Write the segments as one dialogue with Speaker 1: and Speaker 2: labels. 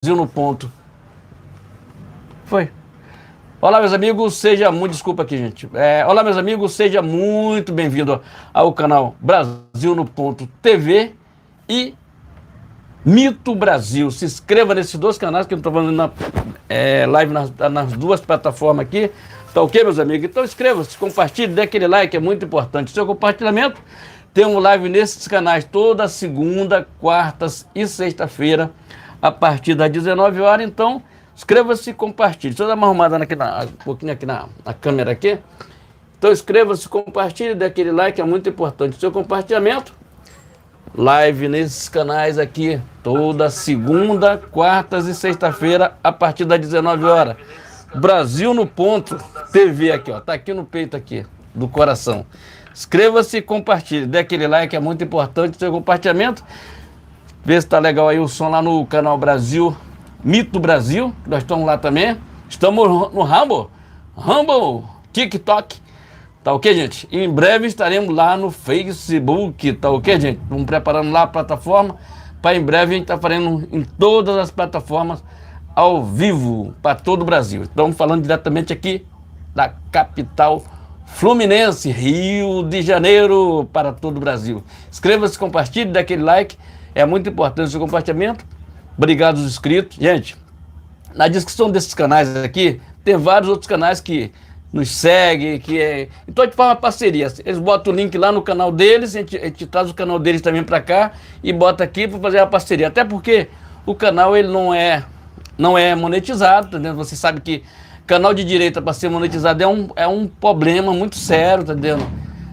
Speaker 1: No ponto. Foi. Olá, meus amigos, seja muito... Desculpa aqui, gente. Olá, meus amigos, seja muito bem-vindo ao canal Brasil no Ponto TV e Mito Brasil. Se inscreva nesses dois canais que eu estou fazendo live nas duas plataformas aqui. Tá ok, meus amigos? Então inscreva-se, compartilhe, dê aquele like, é muito importante. Seu compartilhamento, temos live nesses canais toda segunda, quartas e sexta-feira, a partir das 19 horas. Então, inscreva-se e compartilhe. Deixa eu dar uma arrumada um pouquinho aqui na câmera aqui. Então, inscreva-se, compartilhe, dê aquele like, é muito importante. Seu compartilhamento, live nesses canais aqui, toda segunda, quartas e sexta-feira, a partir das 19 horas. Brasil no Ponto TV aqui, ó. Tá aqui no peito aqui, do coração. Inscreva-se e compartilhe. Dê aquele like, é muito importante. Seu compartilhamento. Vê se tá legal aí o som lá no canal Brasil, Mito Brasil. Nós estamos lá também. Estamos no Rumble, TikTok. Tá ok, gente? E em breve estaremos lá no Facebook. Tá ok, gente? Estamos preparando lá a plataforma. Para em breve a gente tá fazendo em todas as plataformas ao vivo para todo o Brasil. Estamos falando diretamente aqui da capital fluminense, Rio de Janeiro, para todo o Brasil. Inscreva-se, compartilhe, dê aquele like, é muito importante o seu compartilhamento. Obrigado aos inscritos. Gente, na descrição desses canais aqui, tem vários outros canais que nos seguem, então a gente faz uma parceria. Eles botam o link lá no canal deles, a gente traz o canal deles também para cá e bota aqui para fazer a parceria. Até porque o canal ele não é monetizado, tá entendendo? Você sabe que canal de direita para ser monetizado é um problema muito sério, tá entendendo?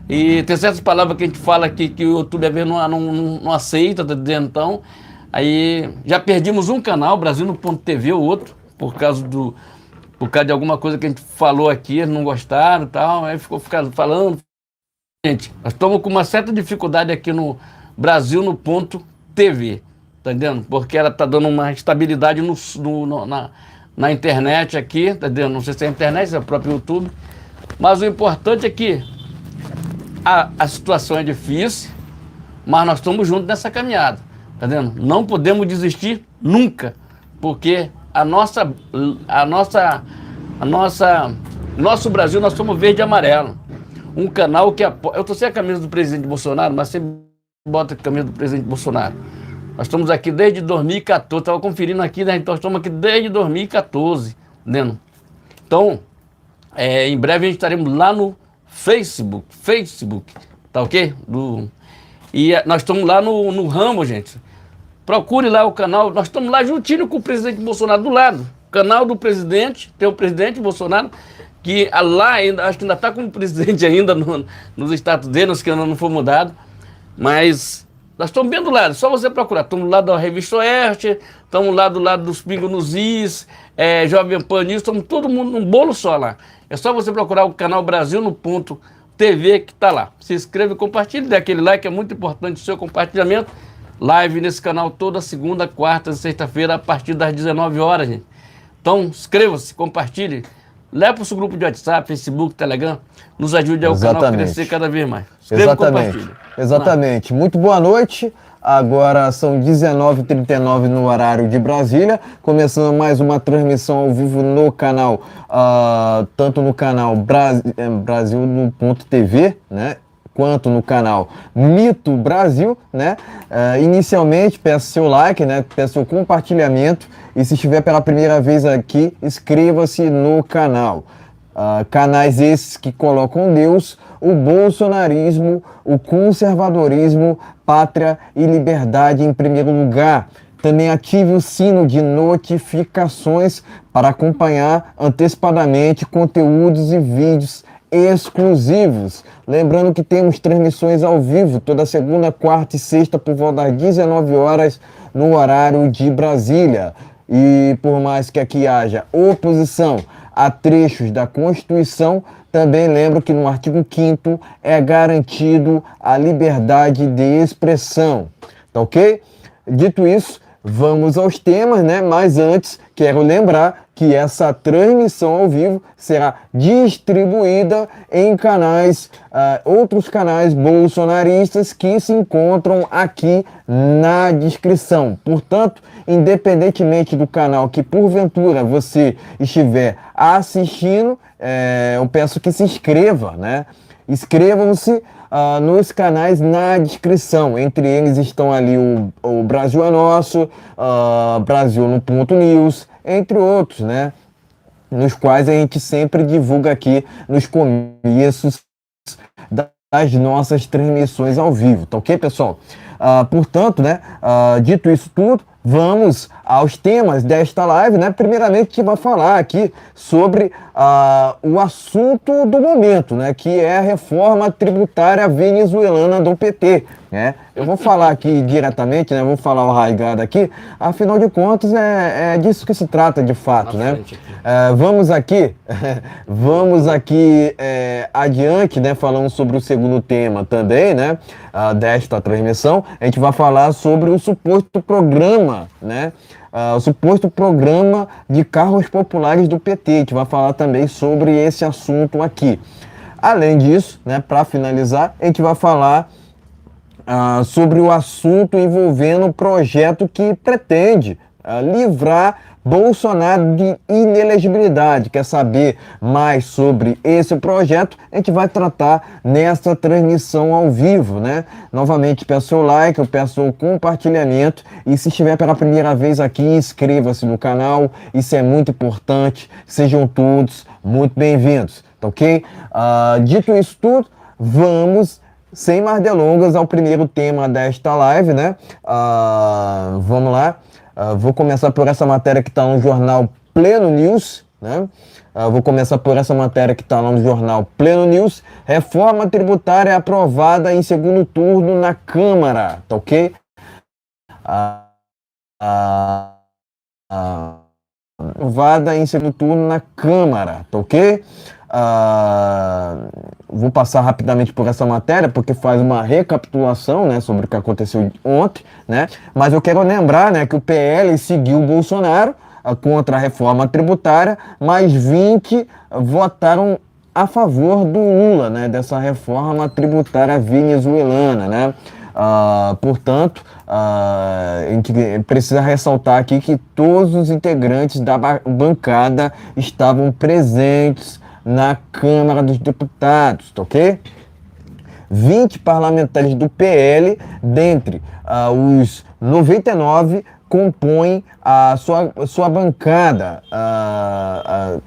Speaker 1: E tem certas palavras que a gente fala aqui que o YouTube às vezes não aceita, tá entendendo? Então, aí já perdimos um canal, Brasil no Ponto TV, o outro, por causa de alguma coisa que a gente falou aqui, eles não gostaram e tal, aí ficou falando. Gente, nós estamos com uma certa dificuldade aqui no Brasil no Ponto TV. Tá entendendo? Porque ela tá dando uma estabilidade na internet aqui, tá entendendo? Não sei se é a internet, se é o próprio YouTube. Mas o importante é que a situação é difícil, mas nós estamos juntos nessa caminhada, tá entendendo? Não podemos desistir nunca, porque nosso Brasil, nós somos verde e amarelo. Um canal que apoia... Eu tô sem a camisa do presidente Bolsonaro, mas sempre bota a camisa do presidente Bolsonaro. Nós estamos aqui desde 2014, estava conferindo aqui, né? Então estamos aqui desde 2014, entendeu? Então, em breve a gente estaremos lá no Facebook, tá ok? Nós estamos lá no Rumble, gente. Procure lá o canal, nós estamos lá juntinho com o presidente Bolsonaro do lado. Canal do presidente, tem o presidente Bolsonaro, que lá ainda, acho que ainda está como presidente ainda nos status dele, que ainda não foi mudado, mas... Nós estamos bem do lado, só você procurar. Estamos do lado da Revista Oeste, estamos lá do lado dos Pingo nos Is, Jovem Pan News, estamos todo mundo num bolo só lá. É só você procurar o canal Brasil no Ponto TV que está lá. Se inscreva e compartilhe, dê aquele like, é muito importante o seu compartilhamento. Live nesse canal toda segunda, quarta e sexta-feira, a partir das 19 horas, gente. Então, inscreva-se, compartilhe. Leve para o seu grupo de WhatsApp, Facebook, Telegram. Nos ajude ao canal a crescer cada vez mais. Inscreva e compartilhe.
Speaker 2: Exatamente. Muito boa noite. Agora são 19h39 no horário de Brasília. Começando mais uma transmissão ao vivo no canal, tanto no canal Brasil no Ponto TV, né? Quanto no canal Mito Brasil, né? Inicialmente, peço seu like, né? Peço seu compartilhamento e se estiver pela primeira vez aqui, inscreva-se no canal. Canais esses que colocam Deus, o bolsonarismo, o conservadorismo, pátria e liberdade em primeiro lugar. Também ative o sino de notificações para acompanhar antecipadamente conteúdos e vídeos exclusivos. Lembrando que temos transmissões ao vivo toda segunda, quarta e sexta por volta das 19 horas no horário de Brasília. E por mais que aqui haja oposição a trechos da Constituição, também lembro que no artigo 5º é garantido a liberdade de expressão. Tá ok? Dito isso, vamos aos temas, né? Mas antes, quero lembrar que essa transmissão ao vivo será distribuída em canais, outros canais bolsonaristas que se encontram aqui na descrição. Portanto, independentemente do canal que porventura você estiver assistindo, eu peço que se inscreva, né? Inscrevam-se nos canais na descrição. Entre eles estão ali o Brasil é Nosso, Brasil no Ponto News, entre outros, né? Nos quais a gente sempre divulga aqui nos começos das nossas transmissões ao vivo, tá ok, pessoal? Portanto, né, dito isso tudo, vamos aos temas desta live, né? Primeiramente, a gente vai falar aqui sobre o assunto do momento, né? Que é a reforma tributária venezuelana do PT, né? Eu vou falar aqui diretamente, né? Vou falar o rasgado aqui, afinal de contas é disso que se trata de fato, né? Vamos aqui adiante, né? Falando sobre o segundo tema também, né? Desta transmissão, a gente vai falar sobre o suposto programa, né? O suposto programa de carros populares do PT. A gente vai falar também sobre esse assunto aqui. Além disso, né, para finalizar, a gente vai falar sobre o assunto envolvendo o projeto que pretende livrar Bolsonaro de inelegibilidade. Quer saber mais sobre esse projeto? A gente vai tratar nessa transmissão ao vivo, né? Novamente, peço o like, eu peço o compartilhamento e se estiver pela primeira vez aqui, inscreva-se no canal, isso é muito importante. Sejam todos muito bem-vindos, tá ok? Dito isso tudo, vamos, sem mais delongas, ao primeiro tema desta live, né? Vamos lá. Vou começar por essa matéria que está no jornal Pleno News, né? Vou começar por essa matéria que está lá no jornal Pleno News. Reforma tributária aprovada em segundo turno na Câmara, tá ok? Aprovada em segundo turno na Câmara, tá ok? Vou passar rapidamente por essa matéria porque faz uma recapitulação, né, sobre o que aconteceu ontem, né? Mas eu quero lembrar, né, que o PL seguiu o Bolsonaro contra a reforma tributária, mas 20 votaram a favor do Lula, né, dessa reforma tributária venezuelana, né? Portanto, a gente precisa ressaltar aqui que todos os integrantes da bancada estavam presentes na Câmara dos Deputados, tá ok? 20 parlamentares do PL, dentre os 99, compõem a sua bancada,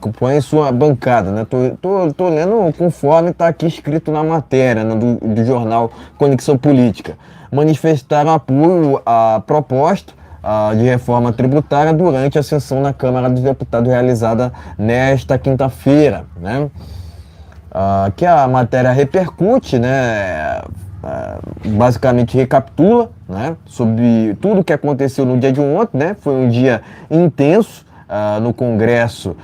Speaker 2: compõem sua bancada, né? Tô lendo conforme está aqui escrito na matéria, né, do jornal Conexão Política. Manifestaram apoio à proposta de reforma tributária durante a sessão na Câmara dos Deputados realizada nesta quinta-feira, né? Que a matéria repercute, né? Basicamente recapitula, né, sobre tudo o que aconteceu no dia de ontem, né? Foi um dia intenso no Congresso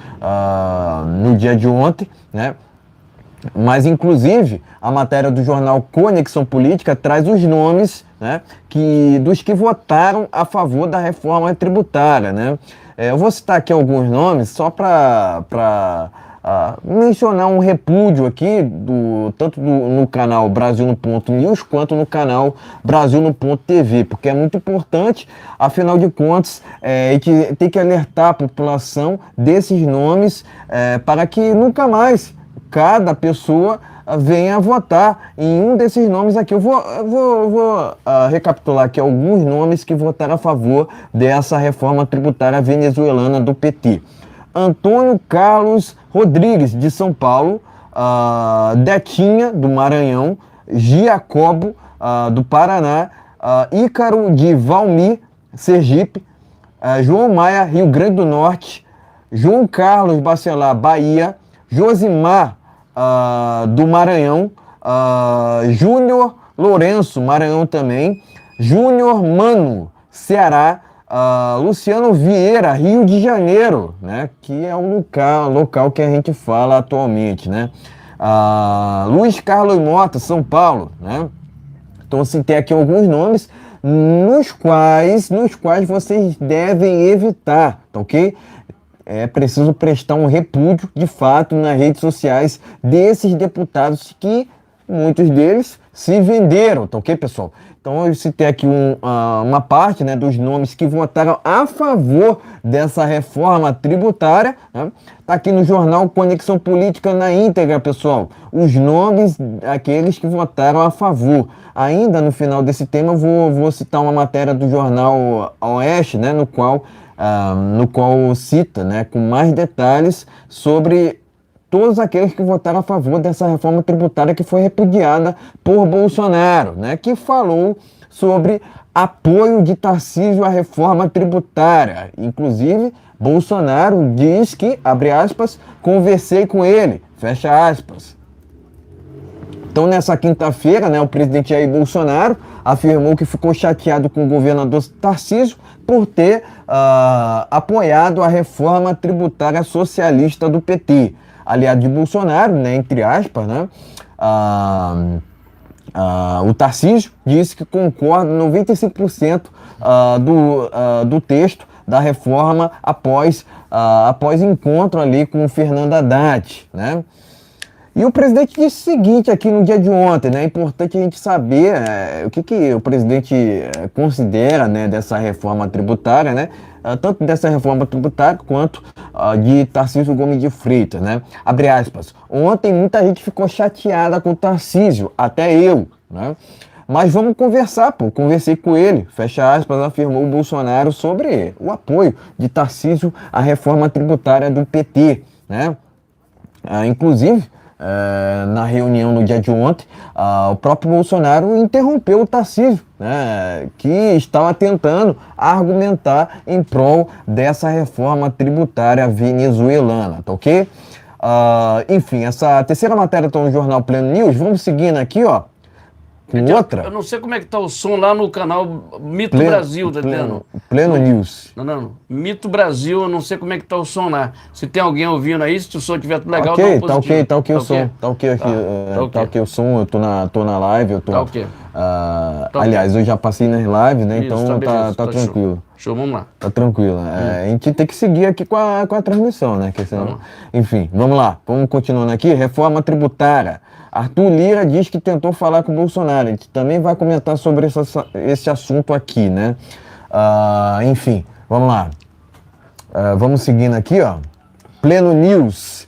Speaker 2: no dia de ontem, né? Mas, inclusive, a matéria do jornal Conexão Política traz os nomes, né, dos que votaram a favor da reforma tributária, né? Eu vou citar aqui alguns nomes só para mencionar um repúdio aqui, tanto no canal Brasil no Ponto News quanto no canal Brasil no Ponto TV, porque é muito importante, afinal de contas, a gente tem que alertar a população desses nomes para que nunca mais cada pessoa venha votar em um desses nomes aqui. Eu vou recapitular aqui alguns nomes que votaram a favor dessa reforma tributária venezuelana do PT. Antônio Carlos Rodrigues, de São Paulo, Detinha, do Maranhão, Giacobo, do Paraná, Ícaro de Valmir, Sergipe, João Maia, Rio Grande do Norte, João Carlos Bacelar, Bahia, Josimar, do Maranhão, Júnior Lourenço, Maranhão também, Júnior Mano, Ceará, Luciano Vieira, Rio de Janeiro, né, que é o local que a gente fala atualmente, né, Luiz Carlos Mota, São Paulo, né. Então, assim, tem aqui alguns nomes nos quais vocês devem evitar, tá ok? é preciso prestar um repúdio, de fato, nas redes sociais desses deputados que muitos deles se venderam, tá ok, pessoal? Então eu citei aqui uma parte, né, dos nomes que votaram a favor dessa reforma tributária, né? Tá aqui no jornal Conexão Política na íntegra, pessoal. Os nomes daqueles que votaram a favor. Ainda no final desse tema vou citar uma matéria do jornal Oeste, né, no qual cita, né, com mais detalhes sobre todos aqueles que votaram a favor dessa reforma tributária que foi repudiada por Bolsonaro, né, que falou sobre apoio de Tarcísio à reforma tributária. Inclusive, Bolsonaro diz que, abre aspas, conversei com ele, fecha aspas. Então, nessa quinta-feira, né, o presidente Jair Bolsonaro afirmou que ficou chateado com o governador Tarcísio por ter apoiado a reforma tributária socialista do PT. Aliado de Bolsonaro, né, entre aspas, né, o Tarcísio disse que concorda 95% do texto da reforma após encontro ali com o Fernando Haddad, né? E o presidente disse o seguinte aqui no dia de ontem, né? É importante a gente saber o que o presidente considera, né, dessa reforma tributária, né? Tanto dessa reforma tributária quanto de Tarcísio Gomes de Freitas, né? Abre aspas. Ontem muita gente ficou chateada com o Tarcísio, até eu, né? Mas vamos conversar, pô. Conversei com ele, fecha aspas, afirmou o Bolsonaro sobre o apoio de Tarcísio à reforma tributária do PT, né? Inclusive, na reunião no dia de ontem, o próprio Bolsonaro interrompeu o Tarcísio, né, que estava tentando argumentar em prol dessa reforma tributária venezuelana, tá ok? Enfim, essa terceira matéria está no jornal Pleno News. Vamos seguindo aqui, ó, com outra.
Speaker 1: Eu não sei como é que tá o som lá no canal Mito Brasil, tá entendendo?
Speaker 2: Pleno News.
Speaker 1: Não. Mito Brasil, eu não sei como é que tá o som lá. Se tem alguém ouvindo aí, se o som estiver tudo legal,
Speaker 2: ok,
Speaker 1: dá um positivo.
Speaker 2: tá ok o som. Tá ok aqui. Tá ok o som, eu tô na live, eu tô.
Speaker 1: Tá ok.
Speaker 2: Aliás, eu já passei nas lives, né?
Speaker 1: Isso,
Speaker 2: então
Speaker 1: beleza,
Speaker 2: tá tranquilo.
Speaker 1: Show, vamos lá.
Speaker 2: Tá tranquilo. A gente tem que seguir aqui com a transmissão, né? Que senão... Enfim, vamos lá. Vamos continuando aqui. Reforma tributária. Arthur Lira diz que tentou falar com o Bolsonaro. A gente também vai comentar sobre esse assunto aqui, né? Enfim, vamos lá. Vamos seguindo aqui, ó. Pleno News.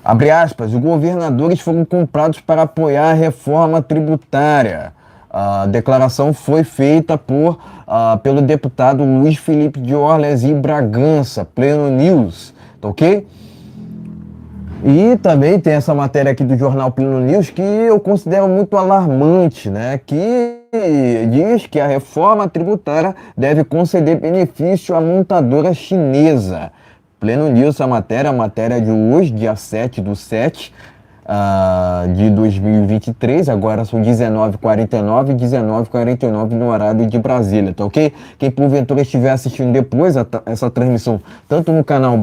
Speaker 2: Abre aspas. Os governadores foram comprados para apoiar a reforma tributária. A declaração foi feita pelo deputado Luiz Felipe de Orles e Bragança. Pleno News. Tá ok? E também tem essa matéria aqui do jornal Pleno News que eu considero muito alarmante, né? Que diz que a reforma tributária deve conceder benefício à montadora chinesa. Pleno News, a matéria de hoje, dia 7/7 de 2023, agora são 19h49 e 19h49 no horário de Brasília, tá ok? Quem porventura estiver assistindo depois essa transmissão, tanto no canal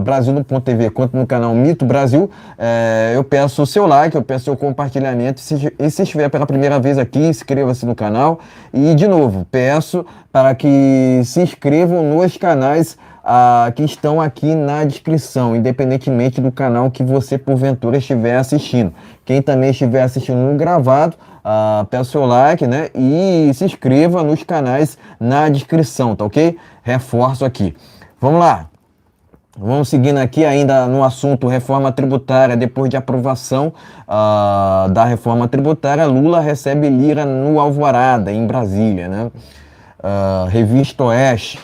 Speaker 2: Brasil.tv quanto no canal Mito Brasil, eu peço o seu like, eu peço o seu compartilhamento, e se estiver pela primeira vez aqui, inscreva-se no canal, e de novo, peço para que se inscrevam nos canais que estão aqui na descrição, independentemente do canal que você porventura estiver assistindo. Quem também estiver assistindo no gravado, peça o seu like, né? E se inscreva nos canais na descrição, tá ok? Reforço aqui. Vamos lá. Vamos seguindo aqui ainda no assunto reforma tributária. Depois de aprovação da reforma tributária, Lula recebe Lira no Alvorada, em Brasília, né? Revista Oeste.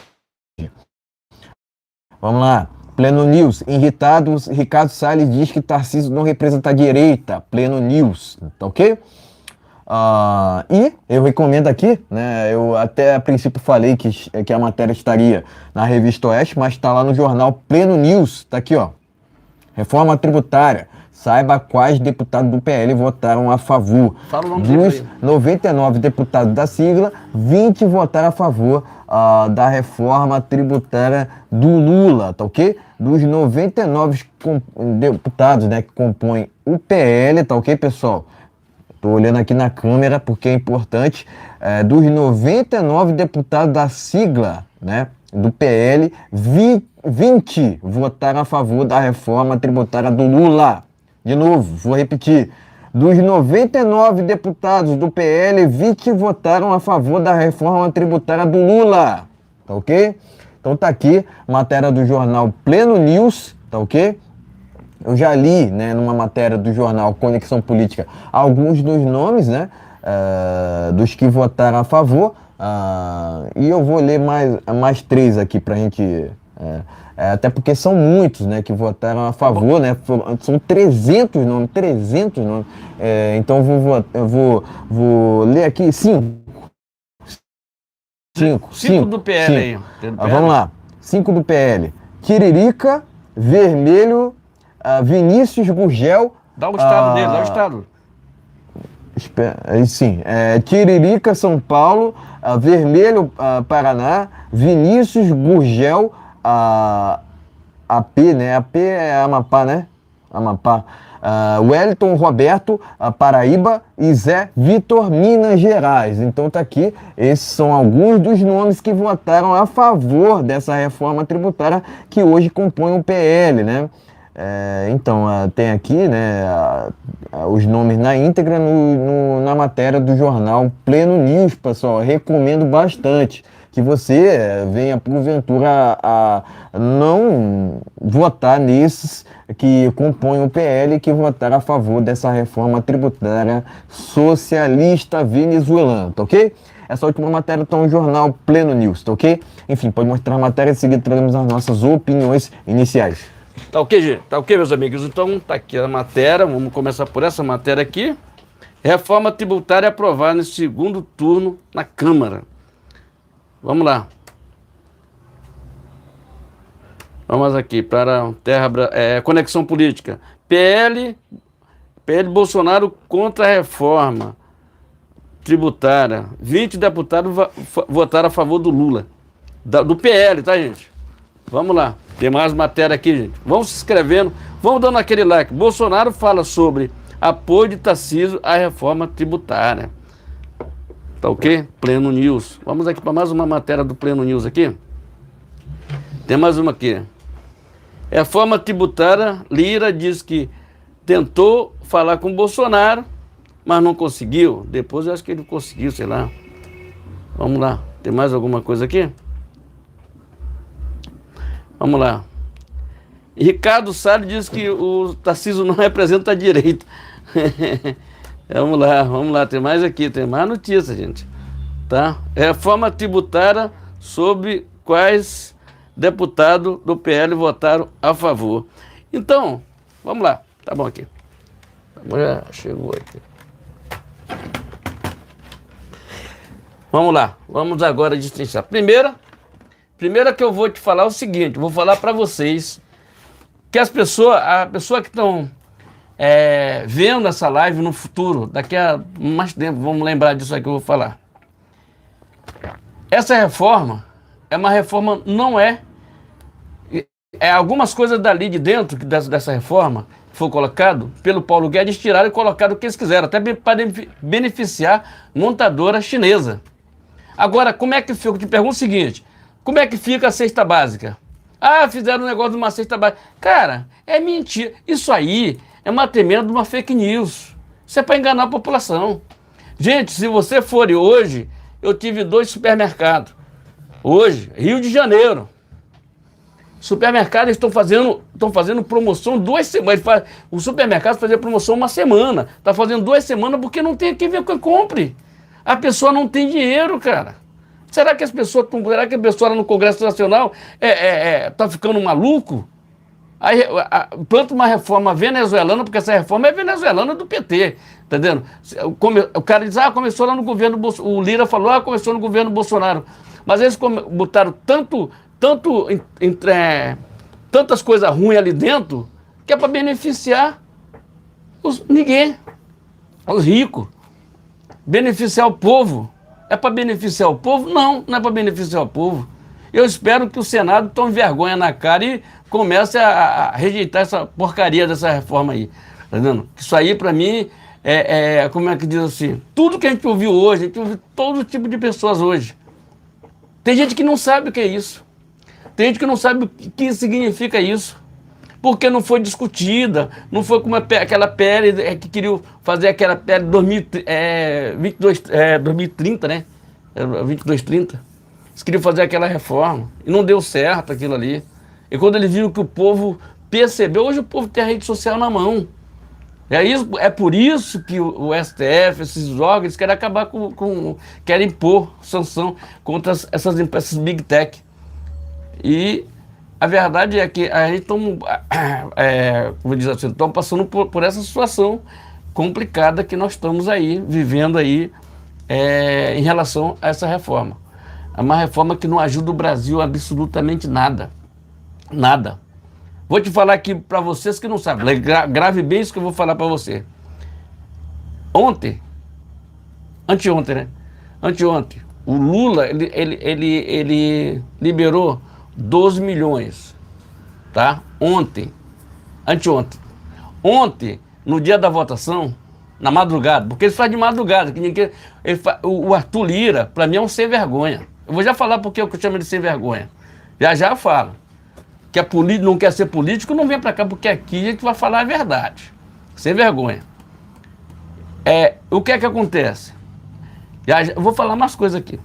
Speaker 2: Vamos lá. Pleno News. Irritados, Ricardo Salles diz que Tarcísio não representa a direita. Pleno News. Tá ok? E eu recomendo aqui, né? Eu até a princípio falei que a matéria estaria na Revista Oeste, mas está lá no jornal Pleno News. Tá aqui, ó. Reforma tributária. Saiba quais deputados do PL votaram a favor.
Speaker 1: Fala o nome
Speaker 2: Dos 99 deputados da sigla, 20 votaram a favor da reforma tributária do Lula, tá ok? Dos 99 deputados, né, que compõem o PL, tá ok, pessoal? Tô olhando aqui na câmera porque é importante. Dos 99 deputados da sigla, né, do PL, 20 votaram a favor da reforma tributária do Lula. De novo, vou repetir. Dos 99 deputados do PL, 20 votaram a favor da reforma tributária do Lula. Tá ok? Então tá aqui, matéria do jornal Pleno News, tá ok? Eu já li, né, numa matéria do jornal Conexão Política, alguns dos nomes, né, dos que votaram a favor, e eu vou ler mais 3 aqui pra gente, até porque são muitos, né, que votaram a favor, né, são 300 nomes, então eu vou ler aqui 5
Speaker 1: do PL aí.
Speaker 2: Vamos lá, 5 do PL. Tiririca, Vermelho, Vinícius Gurgel.
Speaker 1: Dá o estado dele, dá o estado.
Speaker 2: Sim, Tiririca, São Paulo, Vermelho, Paraná, Vinícius Gurgel, AP, né? AP é Amapá, né? Amapá. Wellington Roberto, Paraíba, e Zé Vitor, Minas Gerais. Então tá aqui, esses são alguns dos nomes que votaram a favor dessa reforma tributária que hoje compõe o PL, né? Então, tem aqui, né, os nomes na íntegra na matéria do jornal Pleno News, pessoal. Recomendo bastante que você venha, porventura, a não votar nesses que compõem o PL e que votaram a favor dessa reforma tributária socialista venezuelana, tá ok? Essa última matéria está no jornal Pleno News, tá ok? Enfim, pode mostrar a matéria, em seguida traremos as nossas opiniões iniciais.
Speaker 1: Tá ok, gente? Tá ok, meus amigos? Então, tá aqui a matéria, vamos começar por essa matéria aqui. Reforma tributária aprovada no segundo turno na Câmara. Vamos lá. Vamos aqui para Conexão Política. PL Bolsonaro contra a reforma tributária. 20 deputados votaram a favor do Lula. Do PL, tá, gente? Vamos lá. Tem mais matéria aqui, gente. Vamos se inscrevendo, vamos dando aquele like. Bolsonaro fala sobre apoio de Tarcísio à reforma tributária. Tá ok? Pleno News. Vamos aqui para mais uma matéria do Pleno News aqui. Tem mais uma aqui. Reforma tributária, Lira diz que tentou falar com Bolsonaro, mas não conseguiu. Depois eu acho que ele conseguiu, sei lá. Vamos lá. Tem mais alguma coisa aqui? Vamos lá. Ricardo Salles diz que o Tarcísio não representa a direita. Vamos lá. Tem mais aqui, tem mais notícia, gente. Tá? Reforma tributária sobre quais deputados do PL votaram a favor. Então, vamos lá. Tá bom aqui. Já chegou aqui. Vamos lá. Vamos agora destrinchar. Primeira que eu vou te falar é o seguinte, vou falar para vocês que a pessoa que estão vendo essa live no futuro, daqui a mais tempo, vamos lembrar disso aí que eu vou falar. Essa reforma é uma reforma, não é algumas coisas dali de dentro dessa reforma foi colocado pelo Paulo Guedes, tiraram e colocaram o que eles quiseram, até para beneficiar montadora chinesa. Agora, como é que fica? Eu te pergunto o seguinte, como é que fica a cesta básica? Fizeram um negócio de uma cesta básica. Cara, é mentira. Isso aí é uma tremenda uma fake news. Isso é para enganar a população. Gente, se você for hoje, eu tive 2 supermercados. Hoje, Rio de Janeiro. Supermercados estão fazendo promoção 2 semanas. O supermercado fazia promoção 1 semana. Está fazendo 2 semanas porque não tem quem ver que compre. A pessoa não tem dinheiro, cara. Será que a pessoa no Congresso Nacional tá ficando maluco? Aí planta uma reforma venezuelana, porque essa reforma é venezuelana do PT, tá entendendo? O cara diz, começou lá no governo Bolsonaro. O Lira falou, começou no governo Bolsonaro. Mas eles botaram tantas coisas ruins ali dentro, que é para beneficiar ninguém, os ricos, beneficiar o povo. É para beneficiar o povo? Não é para beneficiar o povo. Eu espero que o Senado tome vergonha na cara e comece a rejeitar essa porcaria dessa reforma aí. Tá vendo? Isso aí, para mim, como é que diz assim? Tudo que a gente ouviu hoje, a gente ouviu todo tipo de pessoas hoje. Tem gente que não sabe o que é isso. Tem gente que não sabe o que significa isso. Porque não foi discutida, não foi como aquela PL que queriam fazer aquela PL 2030, né? 2230. Eles queriam fazer aquela reforma e não deu certo aquilo ali. E quando eles viram que o povo percebeu, hoje o povo tem a rede social na mão. É por isso que o STF, esses órgãos, querem acabar querem impor sanção contra essas Big Tech. E a verdade é que a gente como diz assim, estamos passando por essa situação complicada que nós estamos aí, vivendo aí, em relação a essa reforma. É uma reforma que não ajuda o Brasil absolutamente nada. Nada. Vou te falar aqui para vocês que não sabem, grave bem isso que eu vou falar para você. Anteontem, né? Anteontem, o Lula, ele liberou 12 milhões, tá? Anteontem. Ontem, no dia da votação, na madrugada, porque eles fazem de madrugada, o Arthur Lira, para mim é um sem vergonha. Eu vou já falar porque eu chamo ele de sem vergonha. Já falo. Que não quer ser político, não vem para cá, porque aqui a gente vai falar a verdade. Sem vergonha. O que é que acontece? Eu vou falar umas coisas aqui.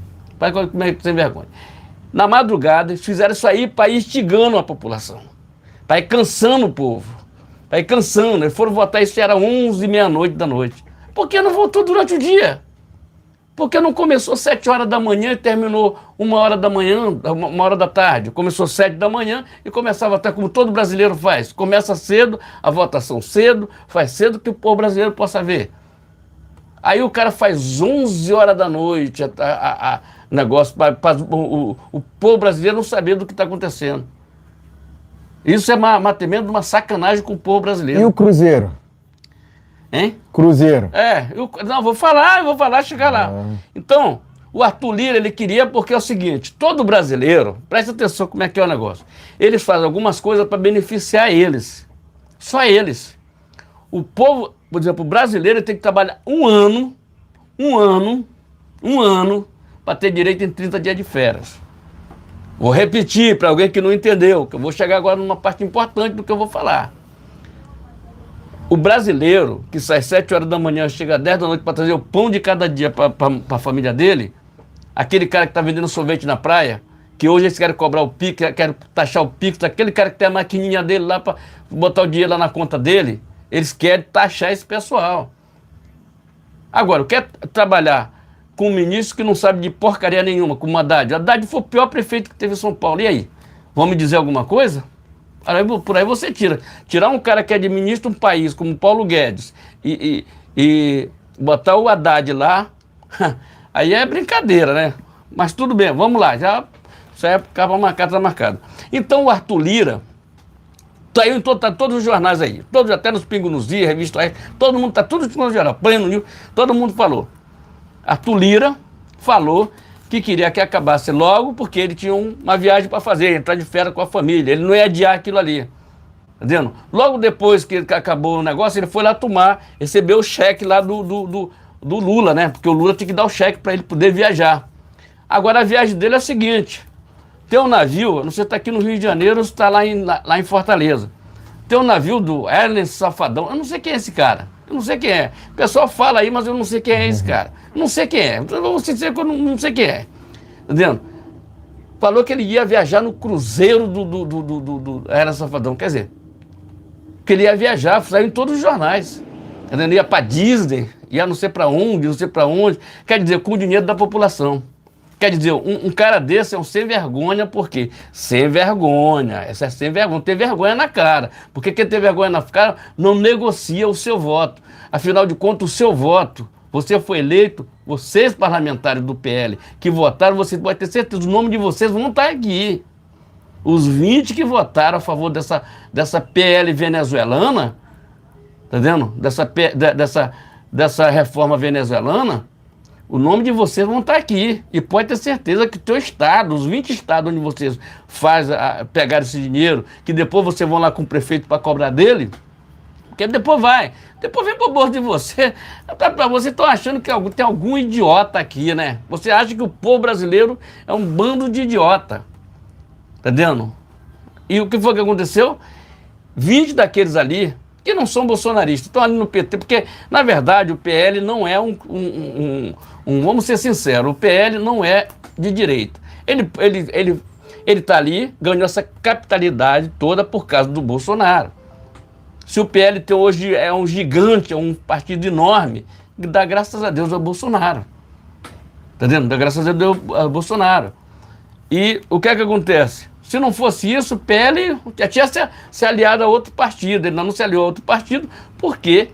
Speaker 1: Como é que sem vergonha? Na madrugada, eles fizeram isso aí para ir instigando a população. Para ir cansando o povo. Para ir cansando. Eles foram votar, isso era 11, meia-noite da noite. Por que não votou durante o dia? Porque não começou 7 horas da manhã e terminou 1 hora da manhã, 1 hora da tarde. Começou 7 da manhã e começava até como todo brasileiro faz. Começa cedo, a votação cedo, faz cedo que o povo brasileiro possa ver. Aí o cara faz 11 horas da noite negócio para o povo brasileiro não saber do que está acontecendo. Isso é tremenda uma sacanagem com o povo brasileiro.
Speaker 2: E o Cruzeiro?
Speaker 1: Hein?
Speaker 2: Cruzeiro.
Speaker 1: Não, vou falar, chegar lá. Então, o Arthur Lira, ele queria, porque é o seguinte, todo brasileiro, presta atenção como é que é o negócio, eles fazem algumas coisas para beneficiar eles, só eles. O povo, por exemplo, o brasileiro tem que trabalhar um ano, para ter direito em 30 dias de férias. Vou repetir para alguém que não entendeu, que eu vou chegar agora numa parte importante do que eu vou falar. O brasileiro que sai 7 horas da manhã, chega às 10 da noite para trazer o pão de cada dia para a família dele, aquele cara que está vendendo sorvete na praia, que hoje eles querem cobrar o Pix, querem taxar o Pix, aquele cara que tem a maquininha dele lá para botar o dinheiro lá na conta dele, eles querem taxar esse pessoal. Agora, quer trabalhar com um ministro que não sabe de porcaria nenhuma, como o Haddad. O Haddad foi o pior prefeito que teve em São Paulo. E aí? Vão me dizer alguma coisa? Por aí você tirar um cara que administra um país como Paulo Guedes e botar o Haddad lá, aí é brincadeira, né? Mas tudo bem, vamos lá, isso aí acaba marcado, tá marcado. Então o Arthur Lira, tá todos os jornais aí, todos, até nos Pingo nos Dias, Revista aí, todo mundo, tá tudo no jornal, Pleno, todo mundo falou. Arthur Lira falou que queria que acabasse logo, porque ele tinha uma viagem para fazer, entrar de férias com a família, ele não ia adiar aquilo ali, entendendo? Logo depois que acabou o negócio, ele foi lá recebeu o cheque lá do Lula, né? Porque o Lula tinha que dar o cheque para ele poder viajar. Agora a viagem dele é a seguinte, tem um navio, não sei se está aqui no Rio de Janeiro ou se está lá em Fortaleza, tem um navio do Ernest Safadão, eu não sei quem é esse cara. Eu não sei quem é. O pessoal fala aí, mas eu não sei quem é esse cara. Não sei quem é. Eu vou dizer que eu não sei quem é. Entendendo? Falou que ele ia viajar no cruzeiro do Era Safadão. Quer dizer, que ele ia viajar, saiu em todos os jornais. Entendendo? Ia para Disney, ia não sei para onde, não sei para onde. Quer dizer, com o dinheiro da população. Quer dizer, um cara desse é um sem vergonha, por quê? Sem vergonha, essa é sem vergonha, ter vergonha na cara. Porque quem tem vergonha na cara não negocia o seu voto. Afinal de contas, o seu voto, você foi eleito, vocês parlamentares do PL que votaram, você pode ter certeza, o nome de vocês vão estar aqui. Os 20 que votaram a favor dessa PL venezuelana, tá vendo? Dessa reforma venezuelana, o nome de vocês vão estar aqui. E pode ter certeza que o teu estado, os 20 estados onde vocês pegaram esse dinheiro, que depois vocês vão lá com o prefeito para cobrar dele, Porque depois vem pro bolso de você. Pra você estão achando que tem algum idiota aqui, né? Você acha que o povo brasileiro é um bando de idiota. Entendendo? E o que foi que aconteceu? 20 daqueles ali, que não são bolsonaristas, estão ali no PT, porque, na verdade, o PL não é vamos ser sinceros, o PL não é de direita. Ele tá ali, ganhou essa capitalidade toda por causa do Bolsonaro. Se o PL hoje é um gigante, é um partido enorme, dá graças a Deus ao Bolsonaro. Tá vendo? Dá graças a Deus ao Bolsonaro. E o que é que acontece? Se não fosse isso, o PL já tinha se aliado a outro partido. Ele não se aliou a outro partido porque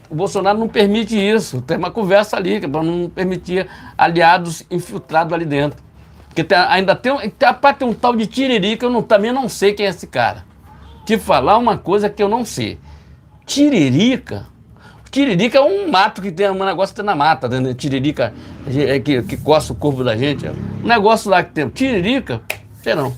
Speaker 1: o Bolsonaro não permite isso. Tem uma conversa ali, que não permitia aliados infiltrados ali dentro. Porque ainda tem um tal de Tiririca, eu também não sei quem é esse cara. Te falar uma coisa que eu não sei. Tiririca é um mato que tem um negócio que tem na mata, né? Tiririca que coça o corpo da gente. Um negócio lá que tem. Tiririca, sei não.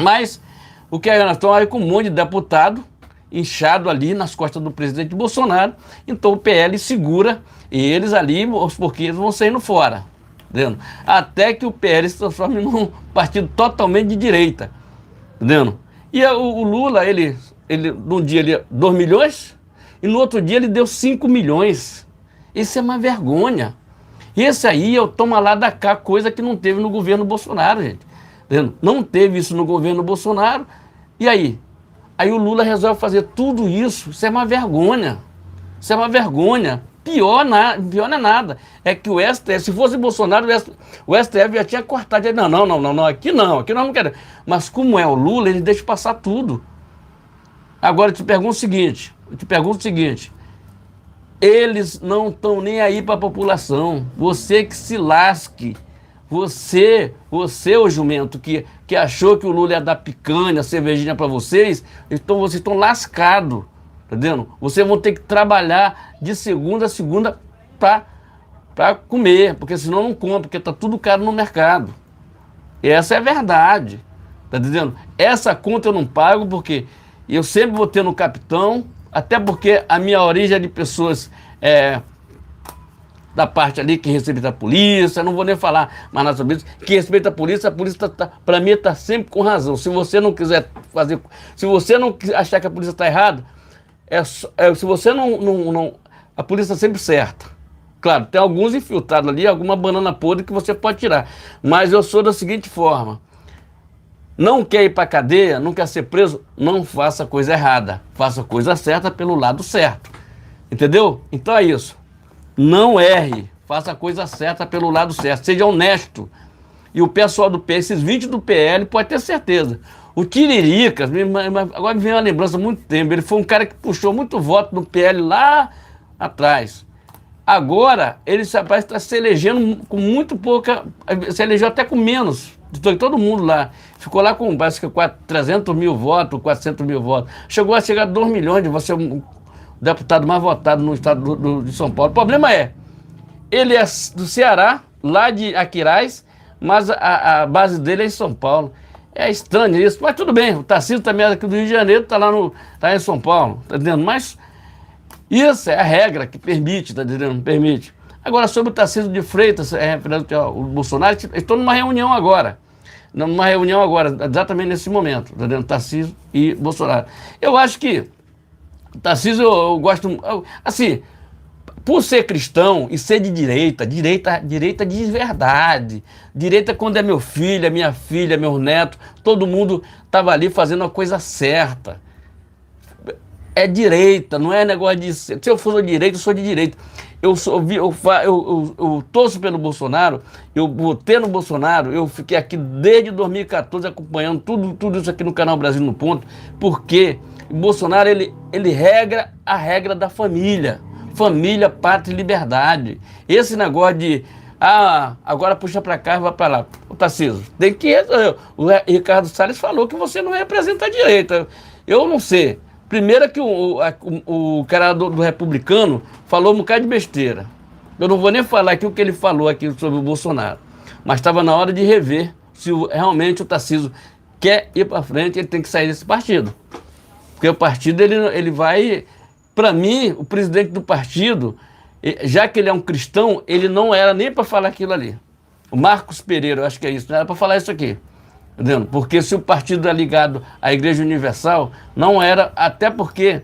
Speaker 1: Mas o que é, nós estamos aí com um monte de deputado inchado ali nas costas do presidente Bolsonaro. Então o PL segura eles ali, porque eles vão saindo fora. Entendendo? Até que o PL se transforme num partido totalmente de direita. Entendendo? E o Lula, num dia ele 2 milhões e no outro dia ele deu 5 milhões. Isso é uma vergonha. Esse aí é o toma lá da cá, coisa que não teve no governo Bolsonaro, gente. Entendendo? Não teve isso no governo Bolsonaro. E aí? Aí o Lula resolve fazer tudo isso. Isso é uma vergonha. Isso é uma vergonha. Pior não é nada. É que o STF, se fosse Bolsonaro, o STF já tinha cortado. Não, aqui nós não queremos. Mas como é o Lula, ele deixa passar tudo. Agora eu te pergunto o seguinte, eles não estão nem aí para a população. Você que se lasque. Você, ô jumento, que achou que o Lula ia dar picanha, cervejinha para vocês estão lascados. Tá entendendo? Vocês vão ter que trabalhar de segunda a segunda para comer, porque senão não compra, porque tá tudo caro no mercado. Essa é a verdade. Tá entendendo? Essa conta eu não pago porque eu sempre vou ter no capitão, até porque a minha origem é de pessoas da parte ali que respeita a polícia, não vou nem falar mais nada sobre isso, que respeita a polícia para mim está sempre com razão. Se você não quiser fazer, se você não achar que a polícia está errada, se você não. A polícia é sempre certa. Claro, tem alguns infiltrados ali, alguma banana podre que você pode tirar. Mas eu sou da seguinte forma: não quer ir para cadeia, não quer ser preso, não faça coisa errada. Faça coisa certa pelo lado certo. Entendeu? Então é isso. Não erre. Faça a coisa certa pelo lado certo. Seja honesto. E o pessoal do PL, esses 20 do PL, pode ter certeza. O Tiririca, agora me vem uma lembrança há muito tempo, ele foi um cara que puxou muito voto no PL lá atrás. Agora, ele parece estar se elegendo com muito pouca, se elegeu até com menos, de todo mundo lá. Ficou lá com, parece que 300 mil votos, 400 mil votos. Chegou a chegar a 2 milhões de você, o deputado mais votado no estado de São Paulo. O problema ele é do Ceará, lá de Aquiraz, mas a base dele é em São Paulo. É estranho isso, mas tudo bem. O Tarcísio também é aqui do Rio de Janeiro, tá em São Paulo, tá entendendo? Mas isso é a regra que permite, tá entendendo? Permite. Agora, sobre o Tarcísio de Freitas, referente ao Bolsonaro, estou numa reunião agora, exatamente nesse momento, tá entendendo? Tarcísio e Bolsonaro. Eu acho que o Tarcísio, eu gosto, assim, por ser cristão e ser de direita de verdade. Direita quando é meu filho, é minha filha, meu neto, todo mundo estava ali fazendo a coisa certa. É direita, não é negócio de... Se eu for de direita, eu sou de direita. Eu torço pelo Bolsonaro, eu votei no Bolsonaro, eu fiquei aqui desde 2014 acompanhando tudo isso aqui no canal Brasil no Ponto, porque o Bolsonaro, ele regra a regra da família. Família, pátria e liberdade. Esse negócio de, agora puxa pra cá e vai pra lá. O Tarcísio, tem que... O Ricardo Salles falou que você não representa a direita. Eu não sei. Primeiro que o cara do republicano falou um bocado de besteira. Eu não vou nem falar aqui o que ele falou aqui sobre o Bolsonaro. Mas estava na hora de rever se realmente o Tarcísio quer ir para frente, ele tem que sair desse partido. Porque o partido, ele vai... Para mim, o presidente do partido, já que ele é um cristão, ele não era nem para falar aquilo ali. O Marcos Pereira, eu acho que é isso, não era para falar isso aqui. Entendeu? Porque se o partido é ligado à Igreja Universal, não era, até porque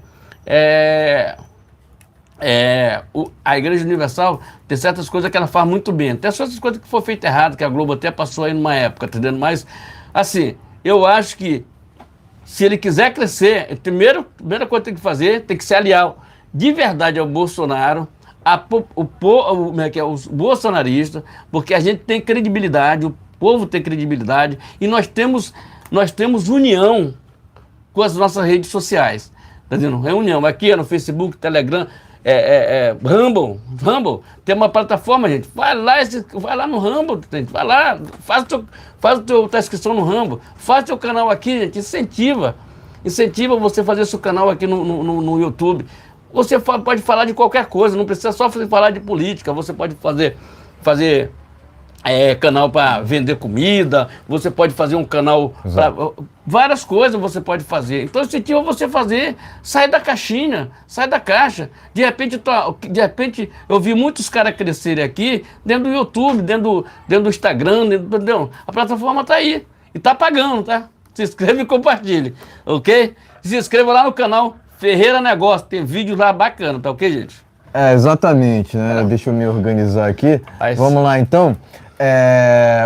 Speaker 1: a Igreja Universal tem certas coisas que ela faz muito bem. Tem certas coisas que foram feitas errado, que a Globo até passou aí numa época, entendeu? Mas, assim, eu acho que se ele quiser crescer, a primeira coisa que tem que fazer, tem que se aliar de verdade ao Bolsonaro, os bolsonaristas, porque a gente tem credibilidade, o povo tem credibilidade, e nós temos união com as nossas redes sociais. Tá dizendo? Reunião aqui no Facebook, Telegram, Rumble, tem uma plataforma, gente. Vai lá no Rumble, gente. Vai lá, faz a tua inscrição no Rumble, faz o teu canal aqui, gente. Incentiva você fazer seu canal aqui no YouTube. Você pode falar de qualquer coisa, não precisa só falar de política. Você pode fazer canal para vender comida, você pode fazer um canal para várias coisas você pode fazer. Então, incentiva você fazer, sai da caixinha, sai da caixa. De repente eu vi muitos caras crescerem aqui dentro do YouTube, dentro do Instagram, a plataforma tá aí e tá pagando, tá? Se inscreve e compartilhe, ok? Se inscreva lá no canal Ferreira Negócio, tem vídeo lá bacana, tá ok, gente?
Speaker 2: Exatamente, né? Deixa eu me organizar aqui. Vamos lá, então.